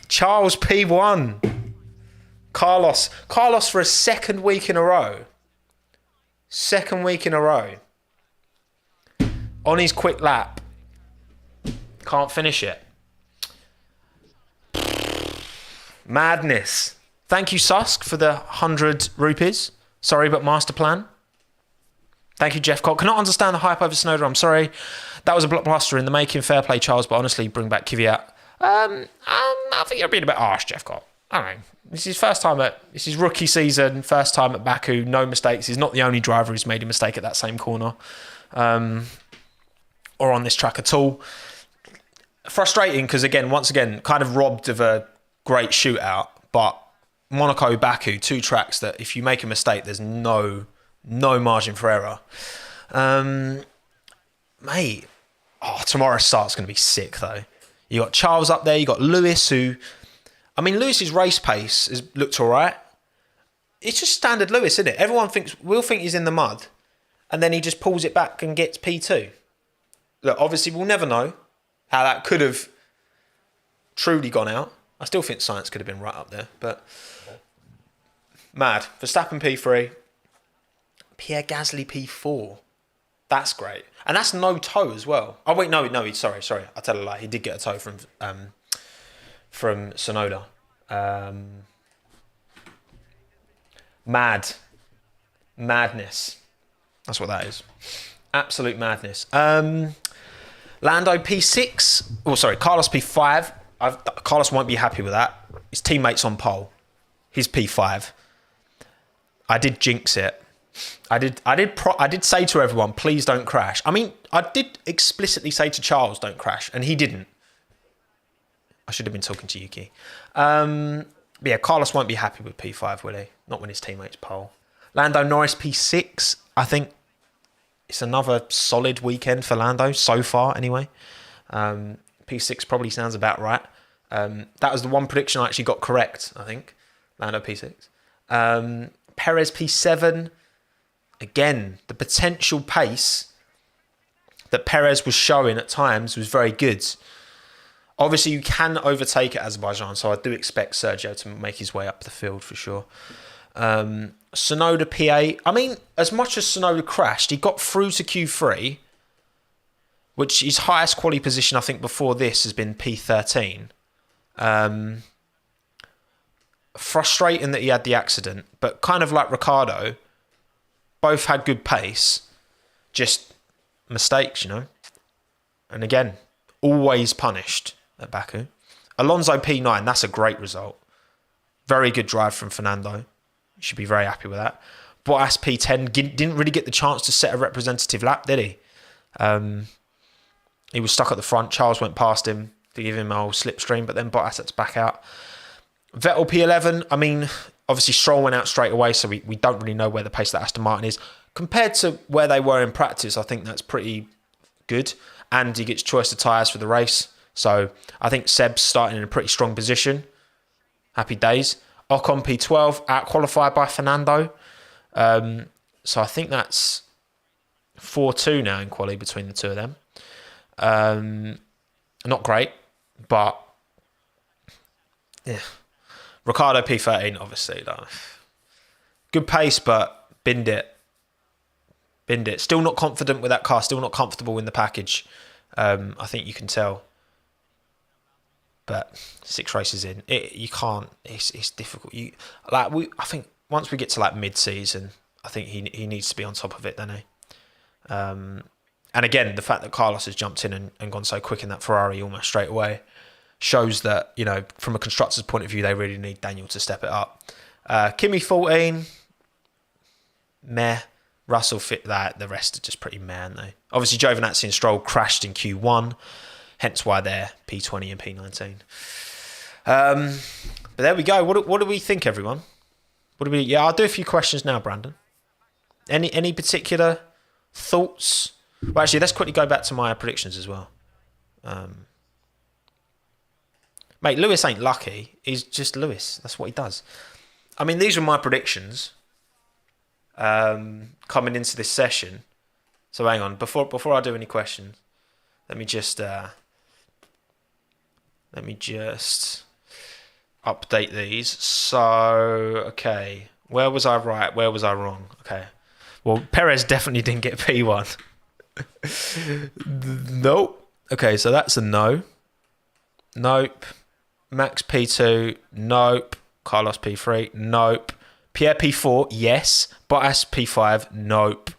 Charles P1. Carlos for a second week in a row. Second week in a row. On his quick lap. Can't finish it. Madness. Thank you, Susk, for the 100 rupees. Sorry, but master plan. Thank you, Jeff Cock. Cannot understand the hype over Tsunoda. I'm sorry. That was a blockbuster in the making. Fair play, Charles, but honestly, bring back Kvyat. I think you're being a bit harsh, Jeff Cock. I don't know. This is his rookie season, first time at Baku, no mistakes. He's not the only driver who's made a mistake at that same corner. Or on this track at all. Frustrating because, once again, kind of robbed of a great shootout, but Monaco, Baku, two tracks that if you make a mistake, there's no margin for error. Mate, tomorrow's start's going to be sick, though. You got Charles up there, you got Lewis, Lewis's race pace has looked all right. It's just standard Lewis, isn't it? Everyone will think he's in the mud, and then he just pulls it back and gets P2. Look, obviously, we'll never know how that could have truly gone out. I still think science could have been right up there, but mad. Verstappen P3, Pierre Gasly P4. That's great. And that's no tow as well. Oh, wait, no, sorry. I tell a lie. He did get a tow from Tsunoda. Madness. That's what that is. Absolute madness. Lando P6. Oh, sorry, Carlos P5. Carlos won't be happy with that. His teammate's on pole. He's P5. I did jinx it. I did say to everyone, please don't crash. I did explicitly say to Charles, don't crash, and he didn't. I should have been talking to Yuki. But yeah, Carlos won't be happy with P5, will he? Not when his teammate's pole. Lando Norris P6. I think it's another solid weekend for Lando so far, anyway. P6 probably sounds about right. That was the one prediction I actually got correct, I think. Lando P6. Perez P7. Again, the potential pace that Perez was showing at times was very good. Obviously, you can overtake at Azerbaijan, so I do expect Sergio to make his way up the field for sure. Tsunoda P8. As much as Tsunoda crashed, he got through to Q3, which his highest quality position, I think, before this has been P13. Frustrating that he had the accident, but kind of like Ricciardo, both had good pace, just mistakes, And again, always punished at Baku. Alonso P9, that's a great result. Very good drive from Fernando. You should be very happy with that. Bottas P10 didn't really get the chance to set a representative lap, did he? He was stuck at the front. Charles went past him to give him a whole slipstream, but then Bottas had to back out. Vettel P11, obviously Stroll went out straight away, so we don't really know where the pace of that Aston Martin is. Compared to where they were in practice, I think that's pretty good. And he gets choice of tyres for the race. So I think Seb's starting in a pretty strong position. Happy days. Ocon P12, out-qualified by Fernando. So I think that's 4-2 now in quali between the two of them. Not great, but yeah. Ricardo P13, obviously. Like, good pace, but binned it. Still not confident with that car. Still not comfortable in the package. I think you can tell. But 6 races in, you can't. It's difficult. I think once we get to like mid-season, I think he needs to be on top of it, doesn't he? And again, the fact that Carlos has jumped in and gone so quick in that Ferrari almost straight away shows that, you know, from a constructor's point of view, they really need Daniel to step it up. Kimi 14, meh. Russell fit that. The rest are just pretty meh, aren't they? Obviously, Giovinazzi and Stroll crashed in Q1, hence why they're P20 and P19. But there we go. What do we think, everyone? Yeah, I'll do a few questions now, Brandon. Any particular thoughts? Well, actually, let's quickly go back to my predictions as well. Mate, Lewis ain't lucky. He's just Lewis. That's what he does. I mean, these are my predictions coming into this session. So hang on. Before I do any questions, let me just update these. So, okay. Where was I right? Where was I wrong? Okay. Well, Perez definitely didn't get P1. Nope. Okay, so that's a no. Nope. Max P2. Nope. Carlos P3. Nope. Pierre P4. Yes. Bottas P5. Nope.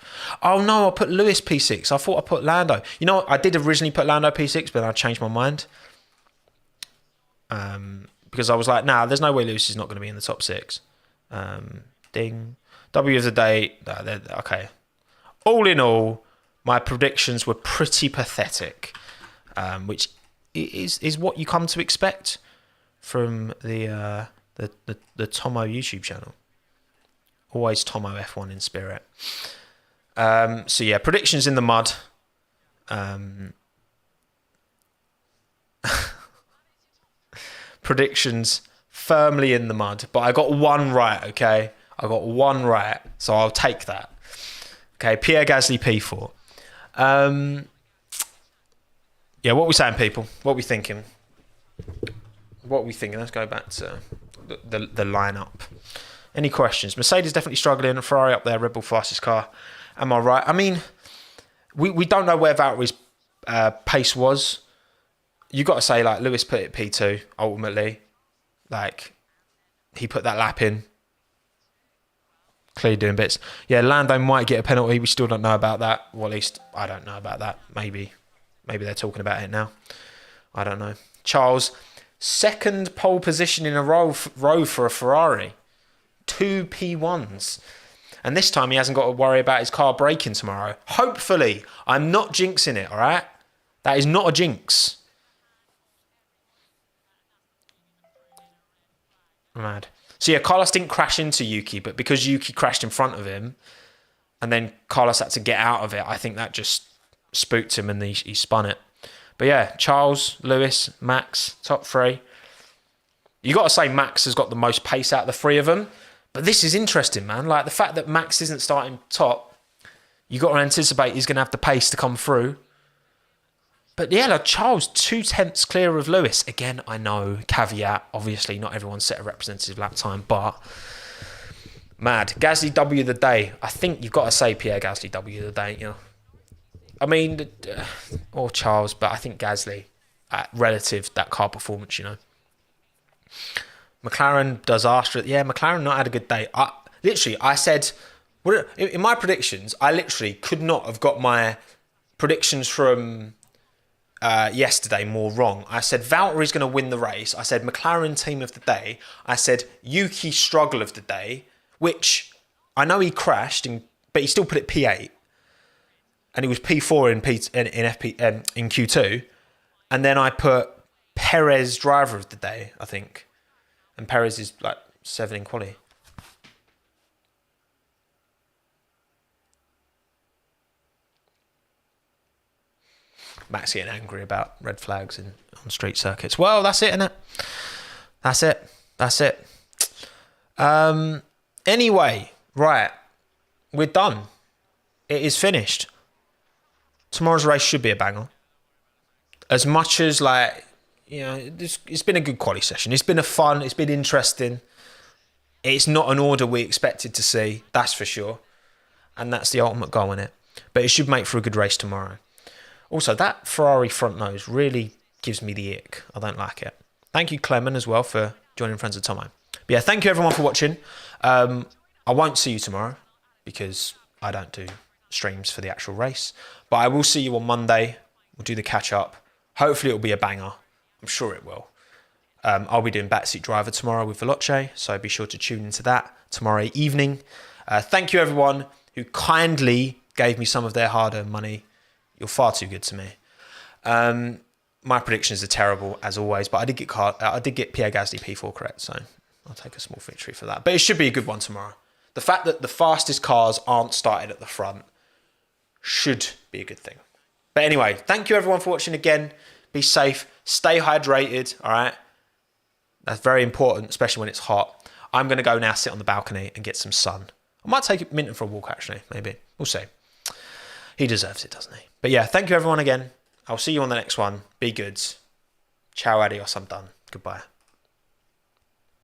Oh no, I put Lewis P6. I thought I put Lando. You know what? I did originally put Lando P6, but I changed my mind. Because I was like, nah, there's no way Lewis is not going to be in the top 6. Ding. W of the day. Okay. All in all, my predictions were pretty pathetic, which is what you come to expect from the Tommo YouTube channel. Always Tommo F1 in spirit. So yeah, predictions in the mud. Predictions firmly in the mud, but I got one right, okay? I got one right, so I'll take that. Okay, Pierre Gasly P4. Yeah, what are we saying, people? What are we thinking? Let's go back to the lineup. Any questions? Mercedes definitely struggling. Ferrari up there. Red Bull fastest car. Am I right? I mean, we don't know where Valtteri's pace was. You got to say, like, Lewis put it P2 ultimately. Like, he put that lap in. Clearly doing bits. Yeah, Lando might get a penalty. We still don't know about that. Well, at least I don't know about that. Maybe they're talking about it now. I don't know. Charles, second pole position in a row for a Ferrari. 2 P1s. And this time he hasn't got to worry about his car braking tomorrow. Hopefully. I'm not jinxing it, all right? That is not a jinx. Mad. So yeah, Carlos didn't crash into Yuki, but because Yuki crashed in front of him, and then Carlos had to get out of it, I think that just spooked him and he spun it. But yeah, Charles, Lewis, Max, top 3. You got to say Max has got the most pace out of the 3 of them. But this is interesting, man. Like, the fact that Max isn't starting top, you got to anticipate he's going to have the pace to come through. But yeah, like Charles, 2/10 clear of Lewis. Again, I know, caveat, obviously not everyone's set a representative lap time, but mad. Gasly W of the day. I think you've got to say Pierre Gasly W of the day, you know. I mean, or Charles, but I think Gasly, relative that car performance, you know. McLaren does after it. Yeah, McLaren not had a good day. I said, in my predictions, I literally could not have got my predictions from yesterday more wrong. I said Valtteri's going to win the race. I said McLaren team of the day. I said Yuki struggle of the day, which I know he crashed, but he still put it P8. And he was P4 in Q2. And then I put Perez driver of the day, I think. And Perez is like 7 in quali. Max getting angry about red flags on street circuits. Well, that's it, innit? That's it. Anyway, right. we're done. It is finished. Tomorrow's race should be a banger. As much as it's been a good quali session. It's been it's been interesting. It's not an order we expected to see, that's for sure. And that's the ultimate goal in it. But it should make for a good race tomorrow. Also, that Ferrari front nose really gives me the ick. I don't like it. Thank you, Clement, as well, for joining Friends of Tommo. But yeah, thank you everyone for watching. I won't see you tomorrow because I don't do streams for the actual race. But I will see you on Monday. We'll do the catch up. Hopefully it'll be a banger. I'm sure it will. I'll be doing Backseat Driver tomorrow with Veloce, so be sure to tune into that tomorrow evening. Thank you everyone who kindly gave me some of their hard-earned money. You're far too good to me. My predictions are terrible as always, but I did get Pierre Gasly P4 correct, so I'll take a small victory for that. But it should be a good one tomorrow. The fact that the fastest cars aren't started at the front should be a good thing. But anyway, thank you everyone for watching again. Be safe, stay hydrated, all right? That's very important, especially when it's hot. I'm going to go now sit on the balcony and get some sun. I might take Minton for a walk, actually, maybe. We'll see. He deserves it, doesn't he? But yeah, thank you everyone again. I'll see you on the next one. Be good. Ciao, adios, I'm done. Goodbye.